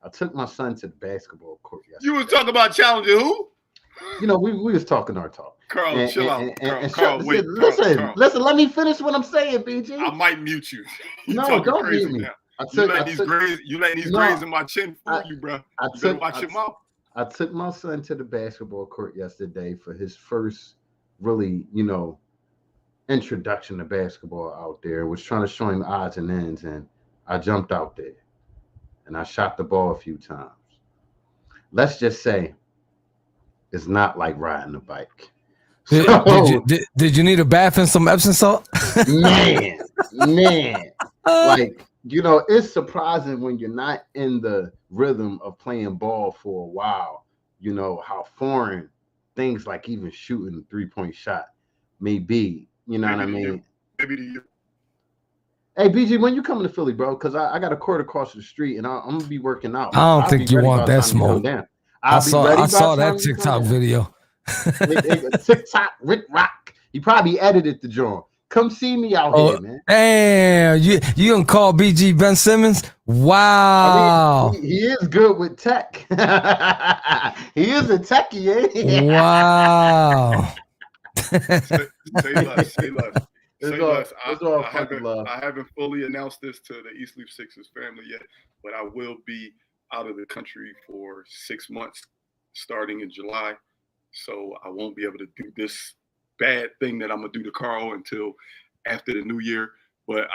Speaker 1: I took my son to the basketball court yesterday.
Speaker 2: You was talking about challenging who?
Speaker 1: You know, we was talking our talk.
Speaker 2: Carl, chill out.
Speaker 1: Listen, let me finish what I'm saying, BG.
Speaker 2: I might mute you.
Speaker 1: No, don't mute me.
Speaker 2: You let these grades in my chin fool you, bro. You better watch your mouth.
Speaker 1: I took my son to the basketball court yesterday for his first really, you know, introduction to basketball out there. Was trying to show him the odds and ends, and I jumped out there and I shot the ball a few times. Let's just say it's not like riding a bike.
Speaker 3: Did you need a bath and some Epsom salt?
Speaker 1: man, like, you know, it's surprising when you're not in the rhythm of playing ball for a while, you know, how foreign things like even shooting a 3-point shot may be You know what I
Speaker 2: Maybe to you.
Speaker 1: mean?
Speaker 2: Maybe to you.
Speaker 1: Hey, BG, when you coming to Philly, bro? Because I got a court across the street, and I'm gonna be working out.
Speaker 3: I don't
Speaker 1: I'll be
Speaker 3: think you
Speaker 1: ready
Speaker 3: want
Speaker 1: by the
Speaker 3: that
Speaker 1: time you come
Speaker 3: smoke.
Speaker 1: down.
Speaker 3: I
Speaker 1: I'll be ready by
Speaker 3: saw
Speaker 1: the time
Speaker 3: that
Speaker 1: you come
Speaker 3: TikTok
Speaker 1: down.
Speaker 3: video.
Speaker 1: TikTok, Rick Rock. He probably edited the joint. Come see me out here, man.
Speaker 3: Damn, you gonna call BG Ben Simmons? Wow.
Speaker 1: I mean, he is good with tech. He is a techie, eh?
Speaker 3: Wow.
Speaker 2: Say less. Say less. Say less.
Speaker 1: It's all fucking love.
Speaker 2: I haven't fully announced this to the Eat.Sleep.Sixers family yet, but I will be out of the country for 6 months starting in July. So I won't be able to do this bad thing that I'm gonna do to Carl until after the new year. But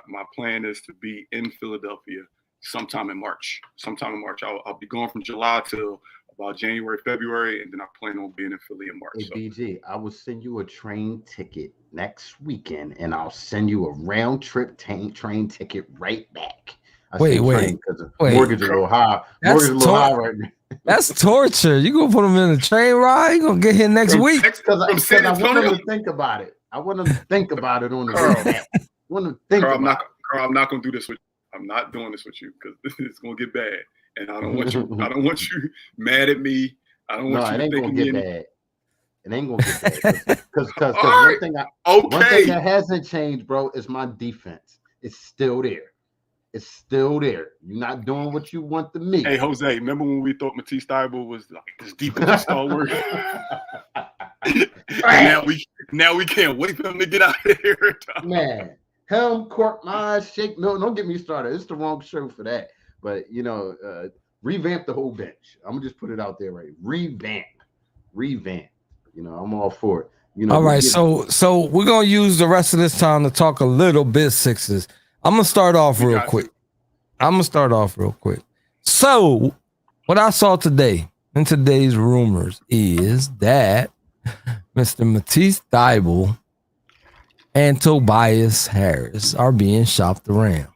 Speaker 2: my plan is to be in Philadelphia sometime in March. I'll be gone from July till about January, February, and then I plan on being in Philly in March.
Speaker 1: Hey,
Speaker 2: So.
Speaker 1: BG, I will send you a train ticket next weekend, and I'll send you a round trip train ticket right back.
Speaker 3: Wait,
Speaker 1: because mortgage a little high. Mortgage a little high right now.
Speaker 3: That's torture. You gonna put him in a train ride? You gonna get here next week?
Speaker 1: Because I want him to think about it. I want him to think about it on the way back. I want him to think about it.
Speaker 2: Carl, I'm not gonna do this with you. I'm not doing this with you because it's gonna get bad. And I don't want you. I don't want you mad at me. I don't want you to think
Speaker 1: me. Bad. It ain't gonna get bad. Because one thing that hasn't changed, bro, is my defense. It's still there. It's still there. You're not doing what you want to me.
Speaker 2: Hey, Jose, remember when we thought Matisse Thybulle was like this defensive stalwart? now we can't wait for him to get out of here.
Speaker 1: Man, Helm, Korkmaz, Shake Milton. Don't get me started. It's the wrong show for that. But revamp the whole bench. I'm gonna just put it out there, right? Revamp. I'm all for it.
Speaker 3: All right, so we're gonna use the rest of this time to talk a little bit Sixers. I'm gonna start off real quick. So, what I saw today in today's rumors is that Mr. Matisse Thybulle and Tobias Harris are being shopped around.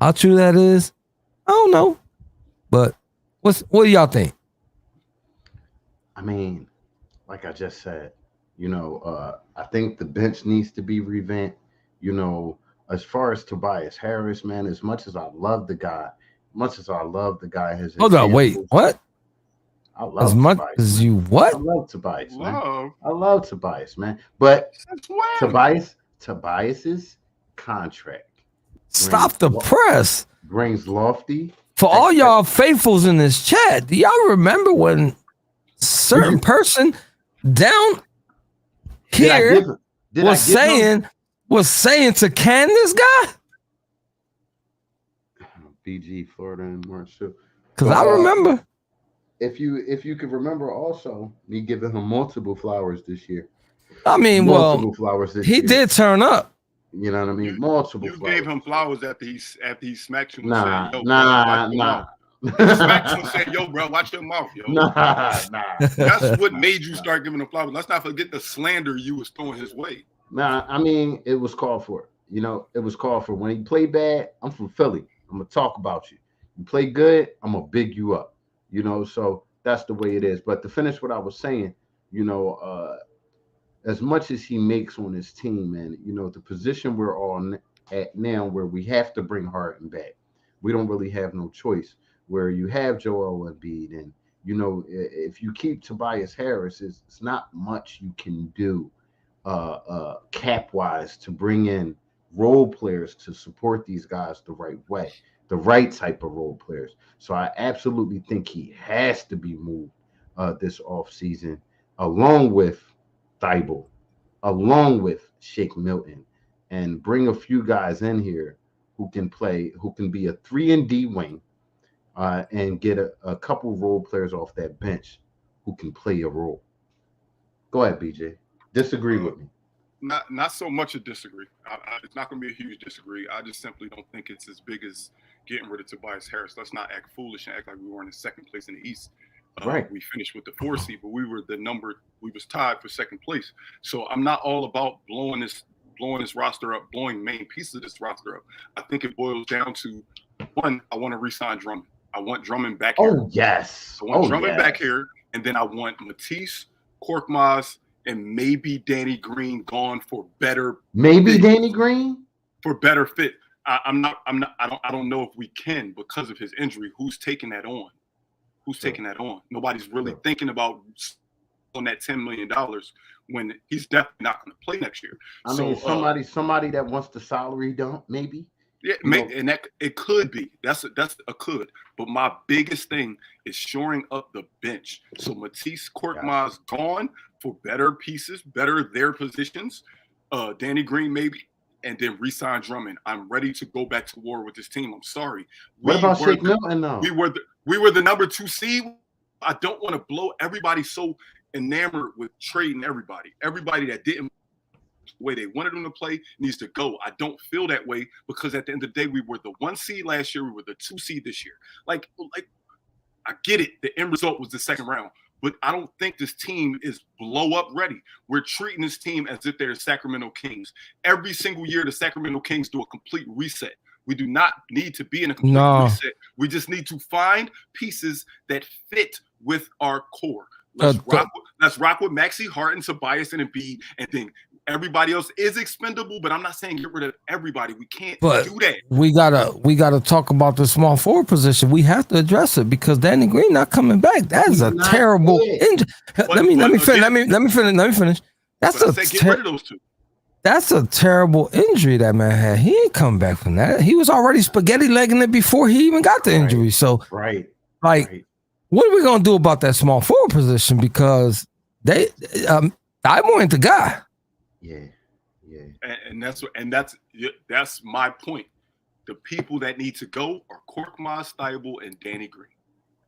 Speaker 3: How true that is, I don't know. But what do y'all think?
Speaker 1: I mean, like I just said, I think the bench needs to be revamped. As far as Tobias Harris, man, as much as I love the guy, has
Speaker 3: hold on, wait, what?
Speaker 1: I love
Speaker 3: as much Tobias, as you what?
Speaker 1: I love Tobias, man. I love Tobias, man. But Tobias's contract.
Speaker 3: Stop the press.
Speaker 1: Brings lofty.
Speaker 3: For all y'all faithfuls in this chat, do y'all remember when certain person down here was saying to can this guy?
Speaker 1: BG, Florida, and Marshall.
Speaker 3: Because I remember.
Speaker 1: If you could remember, also me giving him multiple flowers this year.
Speaker 3: I mean,
Speaker 1: flowers this
Speaker 3: year. He did turn up.
Speaker 1: You know what I mean? Multiple.
Speaker 2: You gave him flowers after he smacked you.
Speaker 1: Nah.
Speaker 2: He smacked you and said, "Yo, bro, watch your mouth, yo."
Speaker 1: Nah.
Speaker 2: That's what made you start giving him flowers. Let's not forget the slander you was throwing his way.
Speaker 1: Nah, I mean, it was called for. It was called for. When he played bad, I'm from Philly. I'm gonna talk about you. You play good, I'm gonna big you up. So that's the way it is. But to finish what I was saying, as much as he makes on his team, man, the position we're on at now where we have to bring Harden back, we don't really have no choice. Where you have Joel Embiid, and if you keep Tobias Harris, it's not much you can do cap wise to bring in role players to support these guys the right way, the right type of role players. So I absolutely think he has to be moved this offseason, along with Thybulle, along with Shake Milton, and bring a few guys in here who can be a 3-and-D wing, and get a couple role players off that bench who can play a role. Go ahead, BJ. Disagree with me.
Speaker 2: Not so much a disagree. It's not going to be a huge disagree. I just simply don't think it's as big as getting rid of Tobias Harris. Let's not act foolish and act like we were in the second place in the East.
Speaker 1: Right.
Speaker 2: We finished with the 4 seed, but we was tied for second place. So I'm not all about blowing this roster up, blowing main pieces of this roster up. I think it boils down to, one, I want to re-sign Drummond. I want Drummond back here.
Speaker 1: Oh, yes.
Speaker 2: I want Drummond back here, and then I want Matisse, Korkmaz, and maybe Danny Green gone for better.
Speaker 1: Maybe
Speaker 2: fit,
Speaker 1: Danny Green
Speaker 2: for better fit. I don't know if we can because of his injury. Who's taking that on? Who's taking that on? Nobody's really thinking about on that $10 million when he's definitely not going to play next year.
Speaker 1: I mean, somebody that wants the salary dump, maybe.
Speaker 2: Yeah, and that it could be. That's a could. But my biggest thing is shoring up the bench. So Matisse Korkmaz gone for better pieces, better their positions. Danny Green maybe, and then re-sign Drummond. I'm ready to go back to war with this team. I'm sorry.
Speaker 1: What about Shake Milton? No,
Speaker 2: we were the number 2 seed. I don't want to blow everybody so enamored with trading everybody. Everybody that didn't the way they wanted them to play needs to go. I don't feel that way because at the end of the day, we were the 1 seed last year. We were the 2 seed this year. Like I get it. The end result was the second round, but I don't think this team is blow up ready. We're treating this team as if they're Sacramento Kings. Every single year, the Sacramento Kings do a complete reset. We do not need to be in a complete reset. We just need to find pieces that fit with our core. Let's rock with Maxey Harden, Tobias, and Embiid, and then everybody else is expendable. But I'm not saying get rid of everybody. We can't do that.
Speaker 3: We gotta talk about the small forward position. We have to address it because Danny Green not coming back. That is a terrible injury. Let me finish.
Speaker 2: Get rid of those two.
Speaker 3: That's a terrible injury that man had. He ain't coming back from that. He was already spaghetti legging it before he even got the injury. So what are we gonna do about that small forward position? Because I'm the guy.
Speaker 1: Yeah.
Speaker 2: And that's my point. The people that need to go are Korkmaz, Thibault, and Danny Green.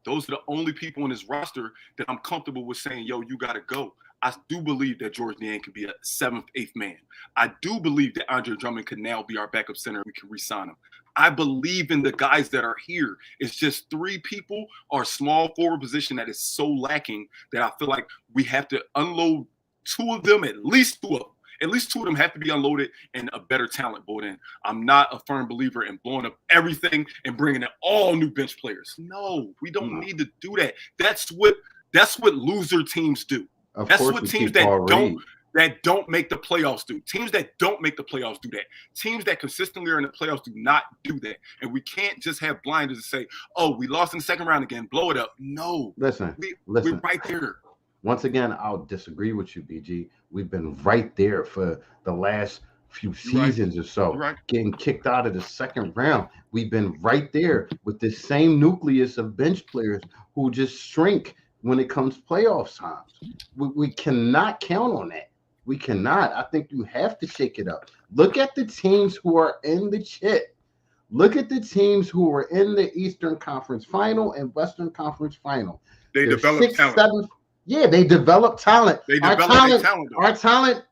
Speaker 2: Those are the only people in this roster that I'm comfortable with saying, yo, you got to go. I do believe that George Niang can be a 7th, 8th man. I do believe that Andre Drummond can now be our backup center. We can re-sign him. I believe in the guys that are here. It's just 3 people are small forward position that is so lacking that I feel like we have to unload 2 of them, at least 2 of them. At least 2 of them have to be unloaded and a better talent brought in. I'm not a firm believer in blowing up everything and bringing in all new bench players. No, we don't need to do that. That's what loser teams do. That's what teams that don't make the playoffs do. Teams that don't make the playoffs do that. Teams that consistently are in the playoffs do not do that. And we can't just have blinders and say, oh, we lost in the second round again, blow it up. No.
Speaker 1: Listen.
Speaker 2: We're right there.
Speaker 1: Once again, I'll disagree with you, BG. We've been right there for the last few seasons or so, getting kicked out of the second round. We've been right there with this same nucleus of bench players who just shrink when it comes playoff times. We cannot count on that. We cannot. I think you have to shake it up. Look at the teams who are in the chip. Look at the teams who are in the Eastern Conference Final and Western Conference Final.
Speaker 2: They develop talent.
Speaker 1: Yeah, they develop talent.
Speaker 2: Our
Speaker 1: talent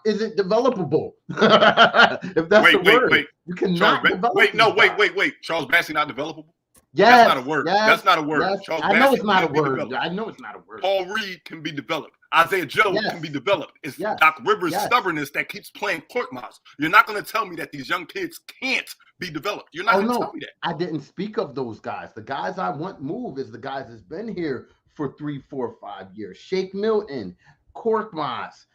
Speaker 1: isn't developable. If that's the word. You cannot develop.
Speaker 2: Wait. Charles Bassey not developable?
Speaker 1: Yes,
Speaker 2: that's not a word. That's not a word.
Speaker 1: Yes. I know it's not a word. I know it's not a word.
Speaker 2: Paul Reed can be developed. Isaiah Joe can be developed. It's Doc Rivers' stubbornness that keeps playing Korkmaz. You're not going to tell me that these young kids can't be developed. You're not going to tell me that.
Speaker 1: I didn't speak of those guys. The guys I want move is the guys that's been here for 3, 4, 5 years. Shake Milton, Korkmaz,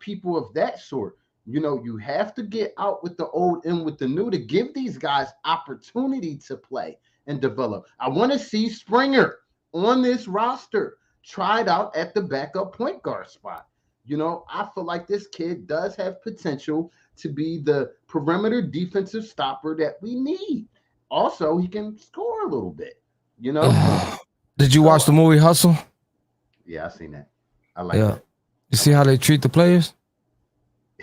Speaker 1: people of that sort. You know, you have to get out with the old in with the new to give these guys opportunity to play and develop. I want to see Springer on this roster tried out at the backup point guard spot. You know, I feel like this kid does have potential to be the perimeter defensive stopper that we need. Also, he can score a little bit, you know.
Speaker 3: Did you watch the movie Hustle?
Speaker 1: Yeah, I seen that. I like that.
Speaker 3: You see how they treat the players?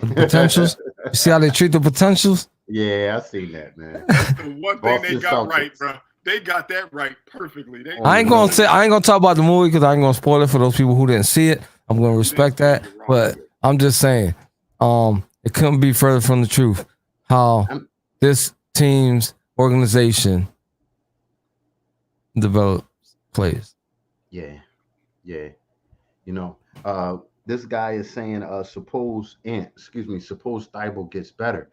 Speaker 3: The potentials? You see how they treat the potentials?
Speaker 1: Yeah, I seen that, man.
Speaker 2: That's the one thing they got right, bro. They got that right perfectly.
Speaker 3: I ain't gonna talk about the movie because I ain't gonna spoil it for those people who didn't see it. I'm gonna respect that, but I'm just saying, it couldn't be further from the truth how this team's organization develops players.
Speaker 1: Yeah. You know, this guy is saying, suppose Thibault gets better.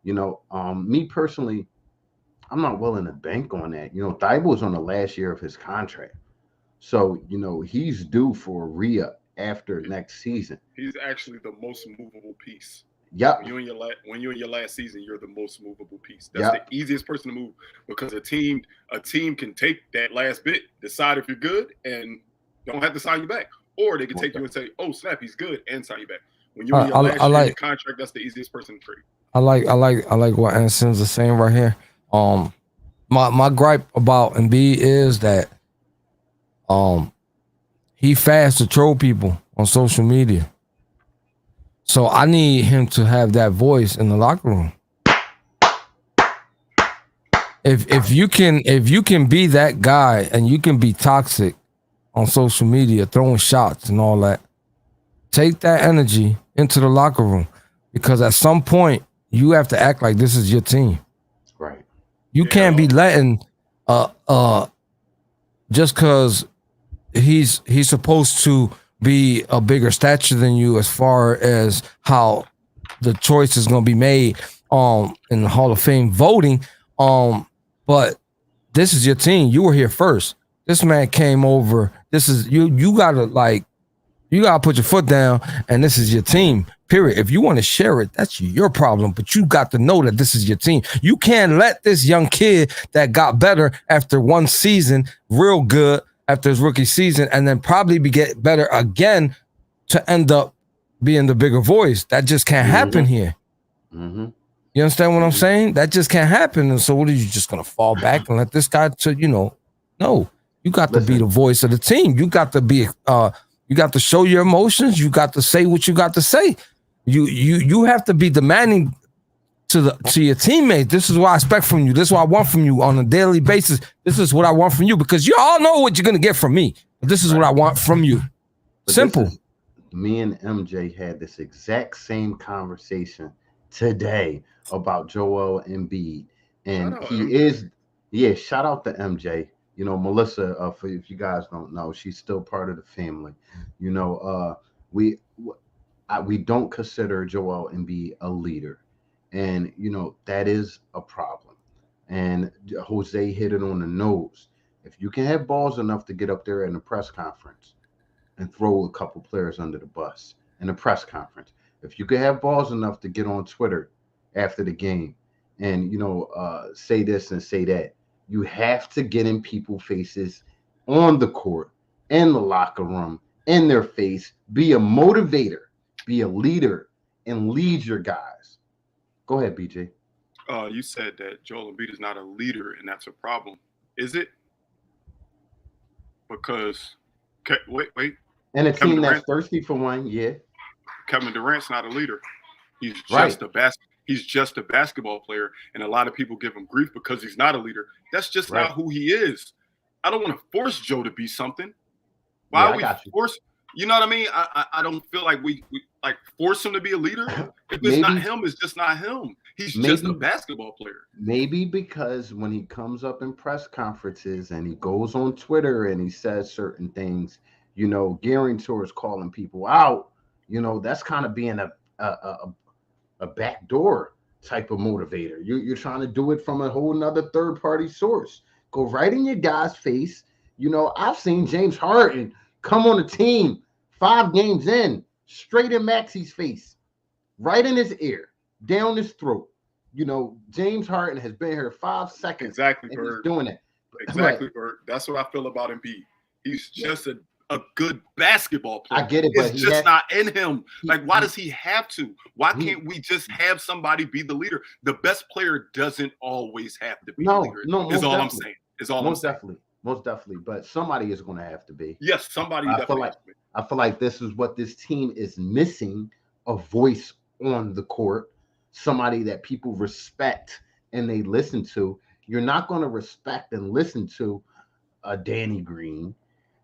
Speaker 1: You know, me personally, I'm not willing to bank on that. You know, Thibault's on the last year of his contract. So, you know, he's due for a re-up after next season.
Speaker 2: He's actually the most movable piece.
Speaker 1: Yep.
Speaker 2: When you're in your last season, you're the most movable piece. That's
Speaker 1: Yep.
Speaker 2: the easiest person to move because a team can take that last bit, decide if you're good, and don't have to sign you back, or they can take you and say, "Oh snap, he's good," and sign you back. When you're in your last year of your contract, that's the easiest person to trade.
Speaker 3: I like what Anson's is saying right here. My gripe about Embiid is that he fast to troll people on social media. So I need him to have that voice in the locker room. If you can be that guy and you can be toxic on social media, throwing shots and all that, take that energy into the locker room, because at some point you have to act like this is your team.
Speaker 1: Right.
Speaker 3: You can't be letting just because he's supposed to be a bigger stature than you as far as how the choice is going to be made in the Hall of Fame voting. But this is your team. You were here first. This man came over. This is you gotta put your foot down, and this is your team. Period. If you want to share it, that's your problem. But you got to know that this is your team. You can't let this young kid that got better after one season, real good after his rookie season, and then probably get better again to end up being the bigger voice. That just can't happen here.
Speaker 1: Mm-hmm.
Speaker 3: You understand what I'm saying? That just can't happen. And so what are you just going to fall back and let this guy no, you got to be the voice of the team. You got to be, you got to show your emotions. You got to say what you got to say. You have to be demanding to your teammates. This is what I expect from you. This is what I want from you on a daily basis. This is what I want from you, because you all know what you're going to get from me. But this is what I want from you. Simple.
Speaker 1: Me and MJ had this exact same conversation today about Joel Embiid, and shout out to MJ. Melissa, if you guys don't know, she's still part of the family. We don't consider Joel Embiid a leader, and that is a problem. And Jose hit it on the nose. If you can have balls enough to get up there in the press conference and throw a couple players under the bus in the press conference, if you can have balls enough to get on Twitter after the game and say this and say that, you have to get in people's faces on the court, in the locker room, in their face, be a motivator, be a leader, and lead your guys. Go ahead, BJ.
Speaker 2: You said that Joel Embiid is not a leader, and that's a problem. Is it? Because wait.
Speaker 1: And a team that's thirsty for one, yeah.
Speaker 2: Kevin Durant's not a leader. He's just a basketball player, and a lot of people give him grief because he's not a leader. That's just not who he is. I don't want to force Joe to be something. Why are we force? You know what I mean? I don't feel like we like force him to be a leader. If it's not him, it's just not him. He's just a basketball player.
Speaker 1: Maybe because when he comes up in press conferences and he goes on Twitter and he says certain things, guarantor is calling people out. That's kind of being a backdoor type of motivator. You're trying to do it from a whole nother third party source. Go right in your guy's face. I've seen James Harden come on a team 5 games in, straight in Maxey's face, right in his ear, down his throat. James Harden has been here 5 seconds.
Speaker 2: Exactly,
Speaker 1: and
Speaker 2: Bird.
Speaker 1: He's doing it.
Speaker 2: Exactly, Bird. That's what I feel about Embiid. He's just a good basketball player.
Speaker 1: I get it, but
Speaker 2: it's just not in him. Why does he have to? Why can't we just have somebody be the leader? The best player doesn't always have to be the leader. Is all I'm saying.
Speaker 1: Most definitely. But somebody is going to have to be.
Speaker 2: Yes, somebody definitely has to be.
Speaker 1: I feel like this is what this team is missing: a voice on the court, somebody that people respect and they listen to. You're not going to respect and listen to a Danny Green.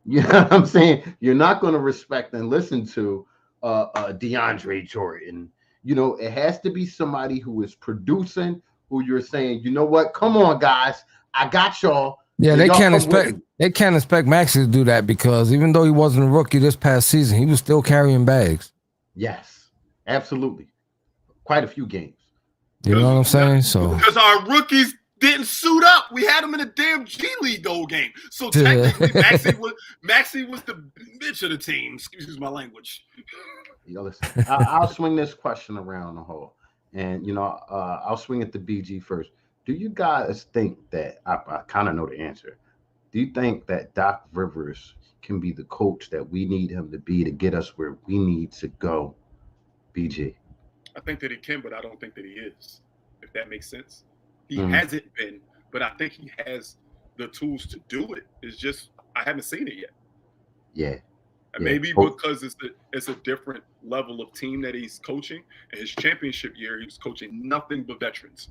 Speaker 1: You know what I'm saying? You're not going to respect and listen to DeAndre Jordan. It has to be somebody who is producing, who you're saying, you know what? Come on, guys. I got y'all.
Speaker 3: Yeah, they can't expect Maxey to do that, because even though he wasn't a rookie this past season, he was still carrying bags.
Speaker 1: Yes, absolutely. Quite a few games.
Speaker 3: You know what I'm saying? So
Speaker 2: because our rookies didn't suit up. We had him in a damn G League the whole game. So technically, Maxey was the bitch of the team. Excuse my language.
Speaker 1: Yo, listen, I'll swing this question around the whole, and I'll swing it to BG first. Do you guys think that I kind of know the answer? Do you think that Doc Rivers can be the coach that we need him to be to get us where we need to go? BG.
Speaker 2: I think that he can, but I don't think that he is. If that makes sense, he hasn't been, but I think he has the tools to do it. It's just I haven't seen it yet.
Speaker 1: Yeah.
Speaker 2: Maybe because it's a different level of team that he's coaching. In his championship year, he was coaching nothing but veterans,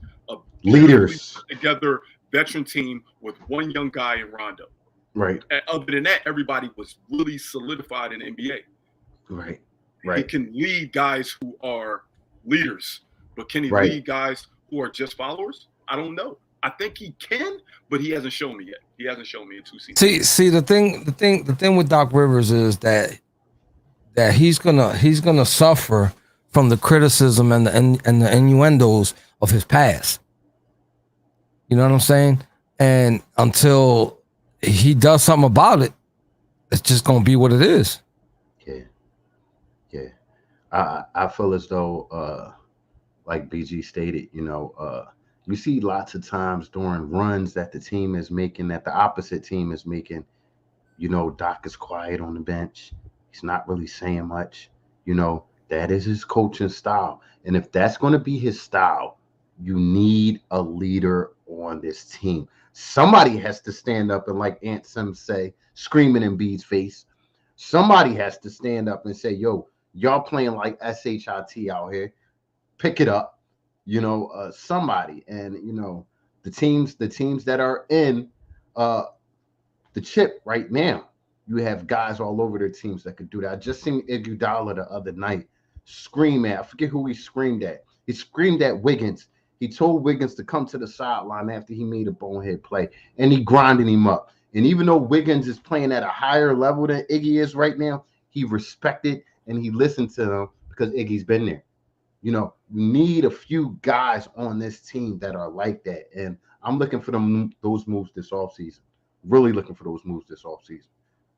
Speaker 1: leaders
Speaker 2: together, veteran team with one young guy in Rondo.
Speaker 1: Right.
Speaker 2: And other than that, everybody was really solidified in the NBA.
Speaker 1: Right.
Speaker 2: He can lead guys who are leaders, but can he lead guys who are just followers? I don't know. I think he can, but he hasn't shown me yet. He hasn't shown me in 2 seasons.
Speaker 3: See, the thing with Doc Rivers is that he's gonna suffer from the criticism and the innuendos of his past. You know what I'm saying? And until he does something about it, it's just gonna be what it is.
Speaker 1: Yeah. I feel as though, like BG stated, you see lots of times during runs that the team is making, that the opposite team is making, Doc is quiet on the bench. He's not really saying much. That is his coaching style. And if that's going to be his style, you need a leader on this team. Somebody has to stand up and, like Aunt Sim say, screaming in B's face. Somebody has to stand up and say, yo, y'all playing like SHIT out here. Pick it up. Somebody. And, the teams that are in the chip right now, you have guys all over their teams that could do that. I just seen Iguodala the other night scream at, I forget who he screamed at. He screamed at Wiggins. He told Wiggins to come to the sideline after he made a bonehead play, and he grinded him up. And even though Wiggins is playing at a higher level than Iggy is right now, he respected and he listened to them because Iggy's been there. We need a few guys on this team that are like that. And I'm looking for those moves this offseason. Really looking for those moves this offseason.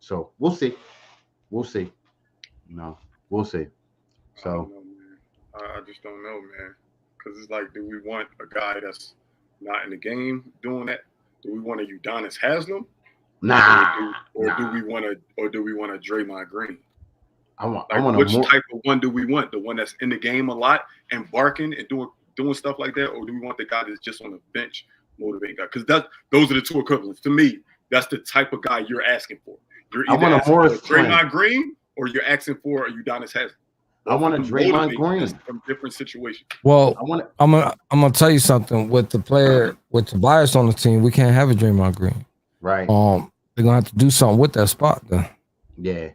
Speaker 1: So we'll see. We'll see. We'll see. So
Speaker 2: I don't know, man. I just don't know, man. Because it's like, do we want a guy that's not in the game doing that? Do we want a Udonis Haslem?
Speaker 1: Nah.
Speaker 2: Or do we want a Draymond Green?
Speaker 1: Which
Speaker 2: type of one do we want? The one that's in the game a lot and barking and doing stuff like that, or do we want the guy that's just on the bench motivating guy? Because those are the two equivalents to me. That's the type of guy you're asking for. You're either asking for Draymond Green or you're asking for a Udonis Haslem.
Speaker 1: I want a Draymond Green
Speaker 2: from different situations.
Speaker 3: Well, I'm gonna tell you something. With the player with Tobias on the team, we can't have a Draymond Green.
Speaker 1: Right.
Speaker 3: They're gonna have to do something with that spot then.
Speaker 1: Yeah.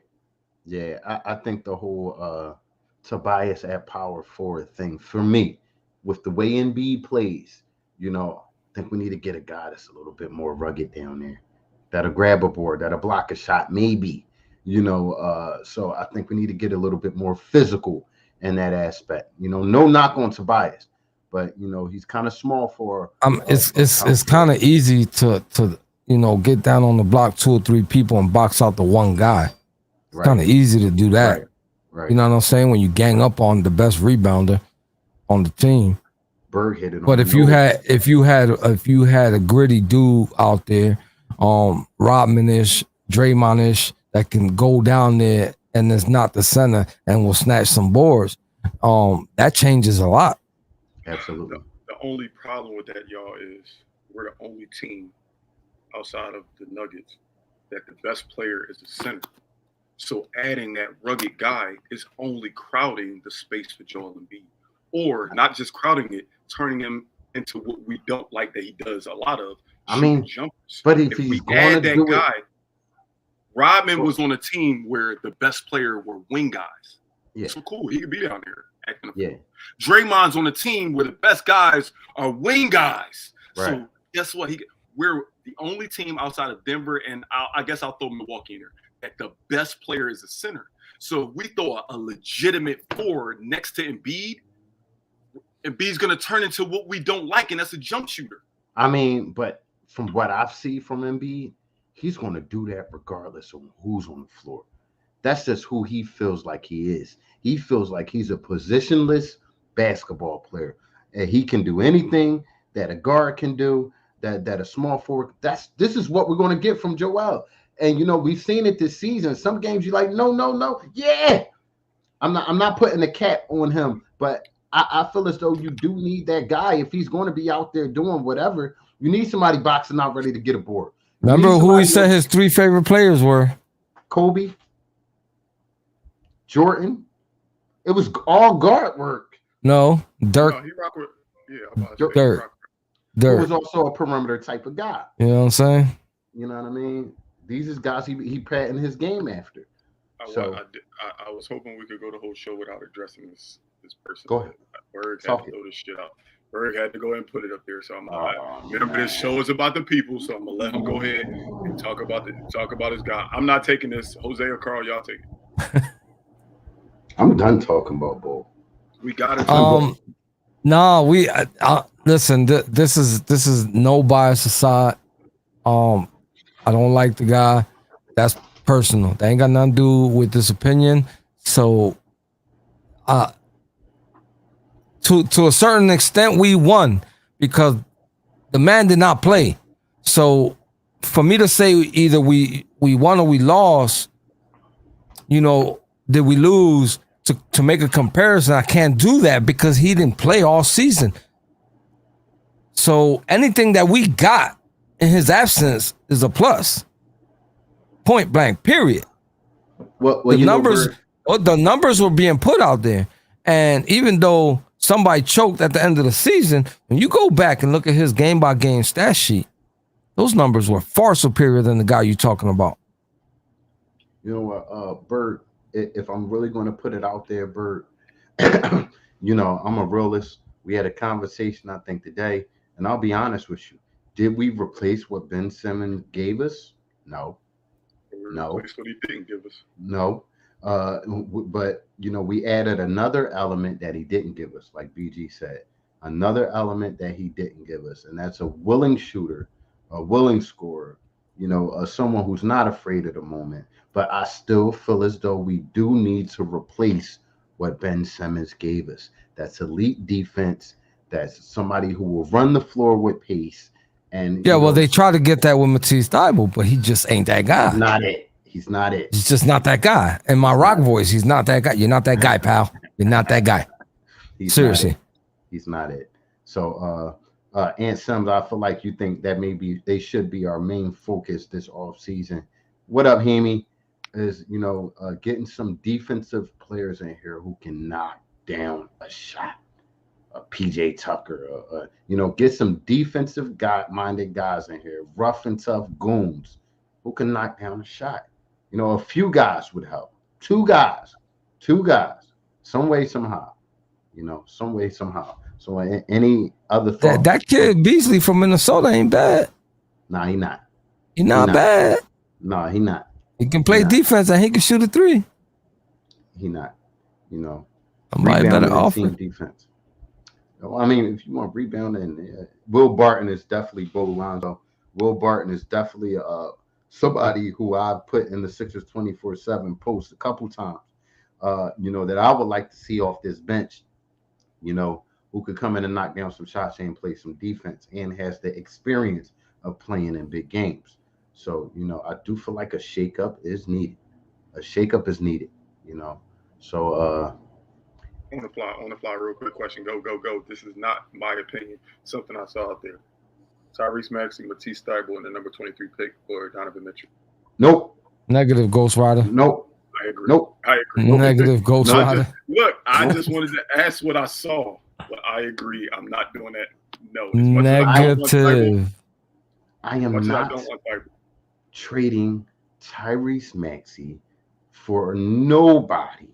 Speaker 1: I think the whole Tobias at power forward thing for me, with the way Embiid plays, I think we need to get a guy that's a little bit more rugged down there, that'll grab a board, that'll block a shot, maybe. So I think we need to get a little bit more physical in that aspect. No knock on Tobias, but he's kind of small for.
Speaker 3: It's kind of easy to get down on the block 2 or 3 people and box out the one guy. It's kind of easy to do that.
Speaker 1: Right.
Speaker 3: You know what I'm saying? When you gang up on the best rebounder on the team.
Speaker 1: Berg hit it.
Speaker 3: But if you had a gritty dude out there, Rodman-ish, Draymond-ish, that can go down there and is not the center and will snatch some boards, that changes a lot.
Speaker 1: Absolutely.
Speaker 2: The only problem with that, y'all, is we're the only team outside of the Nuggets that the best player is the center. So adding that rugged guy is only crowding the space for Joel Embiid, or not just crowding it, turning him into what we don't like that he does a lot of. Jumpers.
Speaker 1: But if
Speaker 2: we add that guy, Rodman was on a team where the best player were wing guys.
Speaker 1: Yeah.
Speaker 2: So cool, he could be down there acting.
Speaker 1: Yeah.
Speaker 2: Draymond's on a team where the best guys are wing guys.
Speaker 1: Right.
Speaker 2: So guess what? We're the only team outside of Denver, and I guess I'll throw Milwaukee in there, that the best player is a center. So we throw a legitimate forward next to Embiid, Embiid's going to turn into what we don't like, and that's a jump shooter.
Speaker 1: I mean, but from what I've seen from Embiid, he's going to do that regardless of who's on the floor. That's just who he feels like he is. He feels like he's a positionless basketball player, and he can do anything that a guard can do. That a small forward. This is what we're going to get from Joel. And we've seen it this season. Some games you're like, no, no, no, yeah. I'm not putting a cap on him, but I feel as though you do need that guy if he's going to be out there doing whatever. You need somebody boxing out ready to get a board.
Speaker 3: Remember who he said his 3 favorite players were?
Speaker 1: Kobe, Jordan. It was all guard work.
Speaker 3: No, Dirk.
Speaker 2: No, he rock with
Speaker 3: Dirk.
Speaker 1: He was also a perimeter type of guy.
Speaker 3: You know what I'm saying?
Speaker 1: You know what I mean? These is guys he patting his game after.
Speaker 2: I was hoping we could go the whole show without addressing this person.
Speaker 1: Go ahead.
Speaker 2: Berg had to throw this shit out. Berg had to go ahead and put it up there. So I'm remember this show is about the people, so I'm gonna let him go ahead and talk about his guy. I'm not taking this. Jose or Carl, y'all take it.
Speaker 1: I'm done talking about Bull.
Speaker 2: We got it.
Speaker 3: No, we listen. This is no bias aside. I don't like the guy. That's personal. That ain't got nothing to do with this opinion. So, to a certain extent, we won because the man did not play. So, for me to say either we won or we lost, did we lose? To make a comparison, I can't do that because he didn't play all season. So anything that we got in his absence is a plus. Point blank, period.
Speaker 1: Well,
Speaker 3: the numbers were being put out there. And even though somebody choked at the end of the season, when you go back and look at his game-by-game stat sheet, those numbers were far superior than the guy you're talking about.
Speaker 1: You know what, Bert, if I'm really going to put it out there, Bert, I'm a realist. We had a conversation, I think, today, and I'll be honest with you. Did we replace what Ben Simmons gave us? No.
Speaker 2: Replace what he didn't give us.
Speaker 1: No. But, we added another element that he didn't give us, like BG said. Another element that he didn't give us, and that's a willing shooter, a willing scorer, someone who's not afraid of the moment. But I still feel as though we do need to replace what Ben Simmons gave us. That's elite defense. That's somebody who will run the floor with pace. And
Speaker 3: they try to get that with Matisse Thybulle, but he just ain't that guy.
Speaker 1: He's not it.
Speaker 3: He's just not that guy. In my rock voice, he's not that guy. You're not that guy, pal. You're not that guy. Seriously.
Speaker 1: He's not it. So, Ant Sims, I feel like you think that maybe they should be our main focus this offseason. What up, Hemi? Is getting some defensive players in here who can knock down a shot. PJ Tucker, get some defensive minded guys in here, rough and tough goons who can knock down a shot. A few guys would help. Two guys, some way, somehow. Some way, somehow. So any other thoughts?
Speaker 3: That kid Beasley from Minnesota ain't bad.
Speaker 1: Nah, he not.
Speaker 3: He not bad.
Speaker 1: No, he not.
Speaker 3: He can play defense and he can shoot a 3.
Speaker 1: He not.
Speaker 3: Somebody better offer
Speaker 1: defense. I mean, if you want rebound, and Will Barton is definitely Bo Lonzo. Will Barton is definitely somebody who I've put in the Sixers 24/7 post a couple times. That I would like to see off this bench. Who could come in and knock down some shots and play some defense and has the experience of playing in big games. So, I do feel like a shakeup is needed. So,
Speaker 2: On the fly, real quick question. Go. This is not my opinion. Something I saw out there. Tyrese Maxey, Matisse Thybulle, and the number 23 pick for Donovan Mitchell.
Speaker 1: Nope.
Speaker 3: Negative, Ghost Rider.
Speaker 1: Nope.
Speaker 2: I agree.
Speaker 1: Nope.
Speaker 2: I agree.
Speaker 3: Negative, Ghost Rider.
Speaker 2: I just wanted to ask what I saw, but I agree. I'm not doing that. No.
Speaker 3: Negative.
Speaker 1: I am not trading Tyrese Maxey for nobody.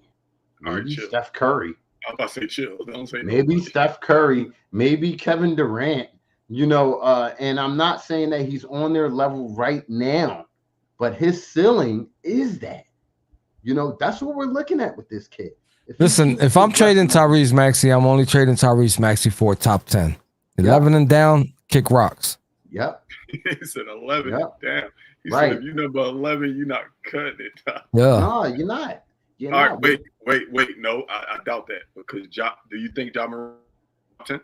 Speaker 1: Maybe Steph Curry.
Speaker 2: I'm about to say chill. Don't say
Speaker 1: maybe nobody. Steph Curry. Maybe Kevin Durant. And I'm not saying that he's on their level right now, but his ceiling is that. That's what we're looking at with this kid.
Speaker 3: If I'm trading Tyrese Maxey, I'm only trading Tyrese Maxey for a top 10. 11 and down, kick rocks.
Speaker 1: Yep.
Speaker 2: He said 11.
Speaker 1: Yep.
Speaker 2: Damn. He
Speaker 1: Right.
Speaker 2: said if you number 11, you're not cutting it.
Speaker 3: Yeah.
Speaker 1: No, you're not. You're
Speaker 2: All
Speaker 1: not.
Speaker 2: right, wait. No, I doubt that because do you think Ja Morant 10?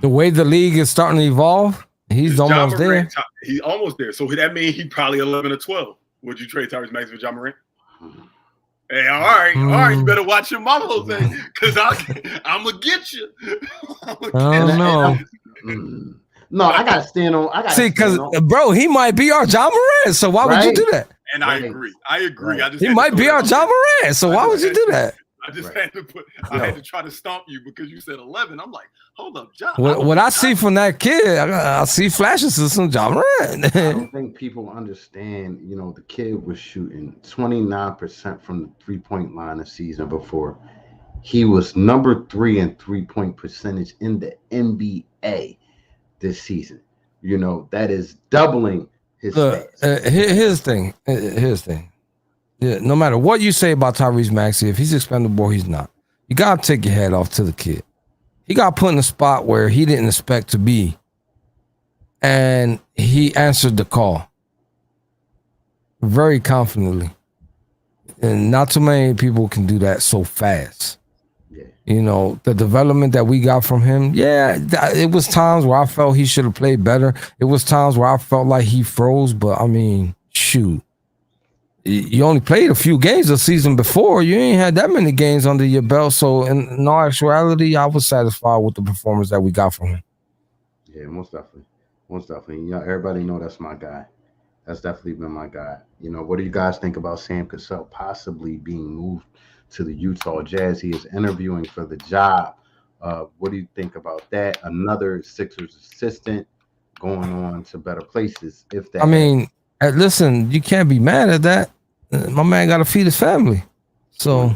Speaker 3: The way the league is starting to evolve, he's almost there.
Speaker 2: He's almost there. So that means he probably 11 or 12. Would you trade Tyrese Maxey for Ja Morant? Hey, all right. You better watch your mama, Jose, because I'm gonna get you.
Speaker 3: I don't know.
Speaker 1: No, I gotta stand on.
Speaker 3: See, because bro, he might be our Ja Morant. So why would you do that?
Speaker 2: And I agree.
Speaker 1: Right.
Speaker 3: He might be our Ja Morant. So why would you do that?
Speaker 2: I just had to I had to try to stomp you because you said 11. I'm like, hold up, Ja.
Speaker 3: What I see from that kid, I see flashes of some Ja Morant.
Speaker 1: I don't think people understand. The kid was shooting 29% from the 3-point line the season before. He was number 3 in 3-point percentage in the NBA this season. That is doubling his stats.
Speaker 3: Here's the thing. Yeah, no matter what you say about Tyrese Maxey, if he's expendable, he's not. You gotta take your head off to the kid. He got put in a spot where he didn't expect to be, and he answered the call very confidently. And not too many people can do that so fast. Yeah. The development that we got from him, it was times where I felt he should have played better. It was times where I felt like he froze, but I mean, shoot. You only played a few games the season before. You ain't had that many games under your belt. So in all actuality, I was satisfied with the performance that we got from him.
Speaker 1: Yeah, most definitely. Everybody know that's my guy. That's definitely been my guy. What do you guys think about Sam Cassell possibly being moved to the Utah Jazz? He is interviewing for the job. What do you think about that? Another Sixers assistant going on to better places.
Speaker 3: Listen, you can't be mad at that. My man got to feed his family. So,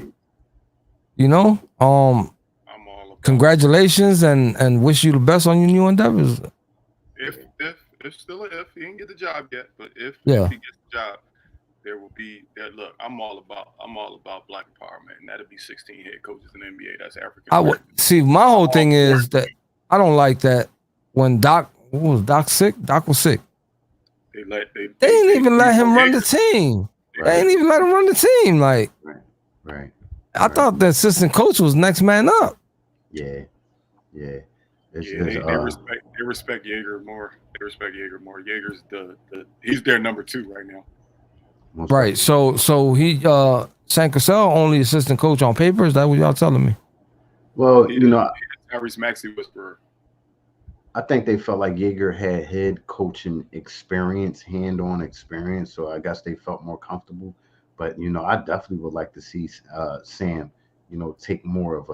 Speaker 2: I'm all about
Speaker 3: congratulations and wish you the best on your new endeavors.
Speaker 2: If still if he didn't get the job yet, but if he gets the job, there will be that. Look, I'm all about black empowerment, and that'll be 16 head coaches in the NBA. That's African.
Speaker 3: See, my whole thing is that I don't like that when Doc was sick. Doc was sick. They didn't even let him run the team. Right. They didn't even let him run the team. Like,
Speaker 1: right.
Speaker 3: I thought the assistant coach was next man up.
Speaker 1: Yeah.
Speaker 2: They respect Jaeger more. They respect Jaeger more. Jaeger's he's their number 2 right now.
Speaker 3: Right. So he Sam Cassell only assistant coach on paper. Is that what y'all telling me?
Speaker 1: Well,
Speaker 2: Tyrese Maxey whisperer.
Speaker 1: I think they felt like Jaeger had head coaching experience, hand-on experience, so I guess they felt more comfortable. But I definitely would like to see Sam, take more of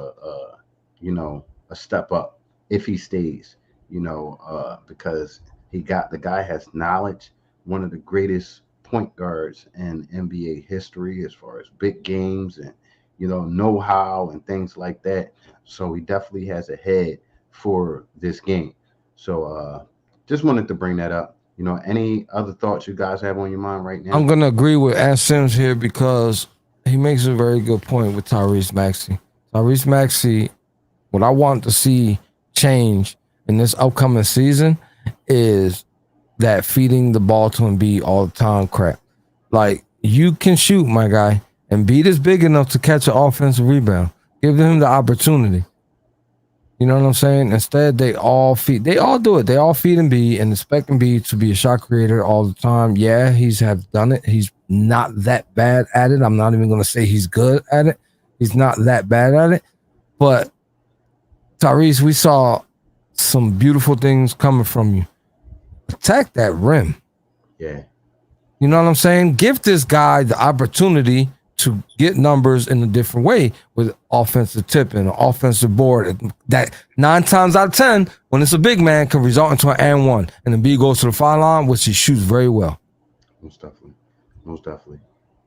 Speaker 1: a step up if he stays. Because the guy has knowledge, one of the greatest point guards in NBA history as far as big games and know-how and things like that. So he definitely has a head for this game. So just wanted to bring that up. Any other thoughts you guys have on your mind right now?
Speaker 3: I'm going to agree with Ash Sims here because he makes a very good point with Tyrese Maxey. Tyrese Maxey, what I want to see change in this upcoming season is that feeding the ball to Embiid all the time crap. Like, you can shoot, my guy. Embiid is big enough to catch an offensive rebound. Give him the opportunity. You know what I'm saying? Instead, they all do it. They all feed Embiid and expect Embiid to be a shot creator all the time. Yeah, he's have done it. He's not that bad at it. I'm not even going to say he's good at it. He's not that bad at it. But Tyrese, we saw some beautiful things coming from you. Attack that rim.
Speaker 1: Yeah.
Speaker 3: You know what I'm saying? Give this guy the opportunity to get numbers in a different way with offensive tipping or offensive board. That 9 times out of 10, when it's a big man, can result into an and one. And then B goes to the foul line, which he shoots very well.
Speaker 1: Most definitely.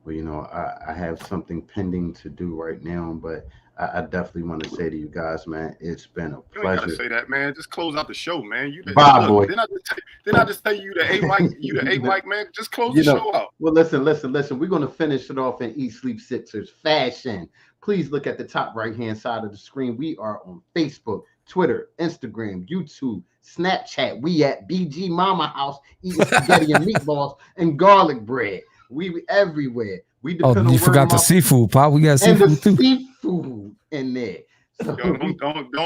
Speaker 1: Well, I have something pending to do right now, but I definitely want to say to you guys, man, it's been a pleasure. You ain't
Speaker 2: gotta say that, man. Just close out the show, man.
Speaker 1: Bye, boy.
Speaker 2: Didn't I just tell you the A mic, man? Just close the show out.
Speaker 1: Well, listen. We're gonna finish it off in Eat, Sleep, Sixers fashion. please look at the top right-hand side of the screen. We are on Facebook, Twitter, Instagram, YouTube, Snapchat. We at BG Mama House eating spaghetti and meatballs and garlic bread. We everywhere. We depend on
Speaker 3: you
Speaker 1: word
Speaker 3: forgot
Speaker 1: of
Speaker 3: the
Speaker 1: mouth
Speaker 3: seafood, Pop. We got
Speaker 1: and the
Speaker 3: seafood too.
Speaker 1: seafood in there. So
Speaker 2: Yo,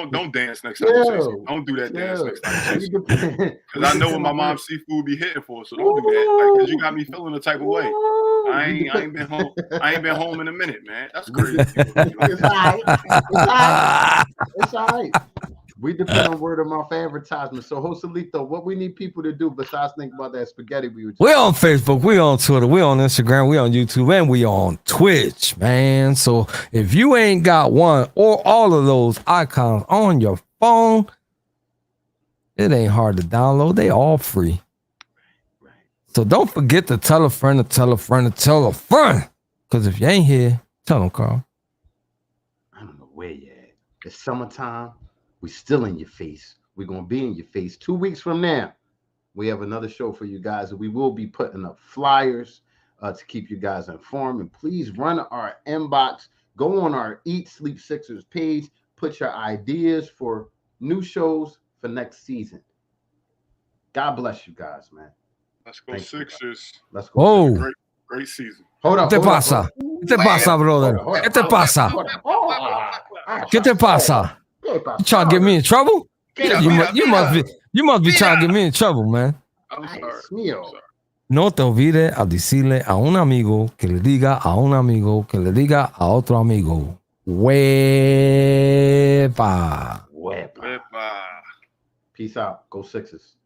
Speaker 2: don't dance next time you say something. Don't do that dance next time you say something. Because I know what my mom's seafood be hitting for, so don't do that. Like, because you got me feeling the type of way. I ain't been home. I ain't been home in a minute, man. That's crazy.
Speaker 1: It's all right. It's all right. It's all right. We depend on word of mouth advertisement. So, Joselito, what we need people to do besides think about that spaghetti we were talking
Speaker 3: We're on Facebook, we're on Twitter, we're on Instagram, we're on YouTube, and we on Twitch, man. So if you ain't got one or all of those icons on your phone, it ain't hard to download. They all free.
Speaker 1: Right.
Speaker 3: So don't forget to tell a friend to tell a friend to tell a friend. Because if you ain't here, tell them, Carl.
Speaker 1: I don't know where you at. It's summertime. We still in your face. We're going to be in your face 2 weeks from now. We have another show for you guys. We will be putting up flyers to keep you guys informed. And please run our inbox. Go on our Eat.Sleep.Sixers page. Put your ideas for new shows for next season. God bless you guys, man.
Speaker 2: Let's go Sixers.
Speaker 1: Let's go.
Speaker 3: Oh.
Speaker 2: Great season.
Speaker 1: Hold up.
Speaker 3: ¿Qué te pasa? ¿Qué te pasa, brother? ¿Qué te pasa? ¿Qué te pasa? You trying to get me in trouble? You must be trying to get me in trouble, man.
Speaker 2: I'm sorry.
Speaker 3: No te olvides a decirle a un amigo que le diga a un amigo que le diga a otro amigo. Huepa.
Speaker 1: Peace out. Go Sixers.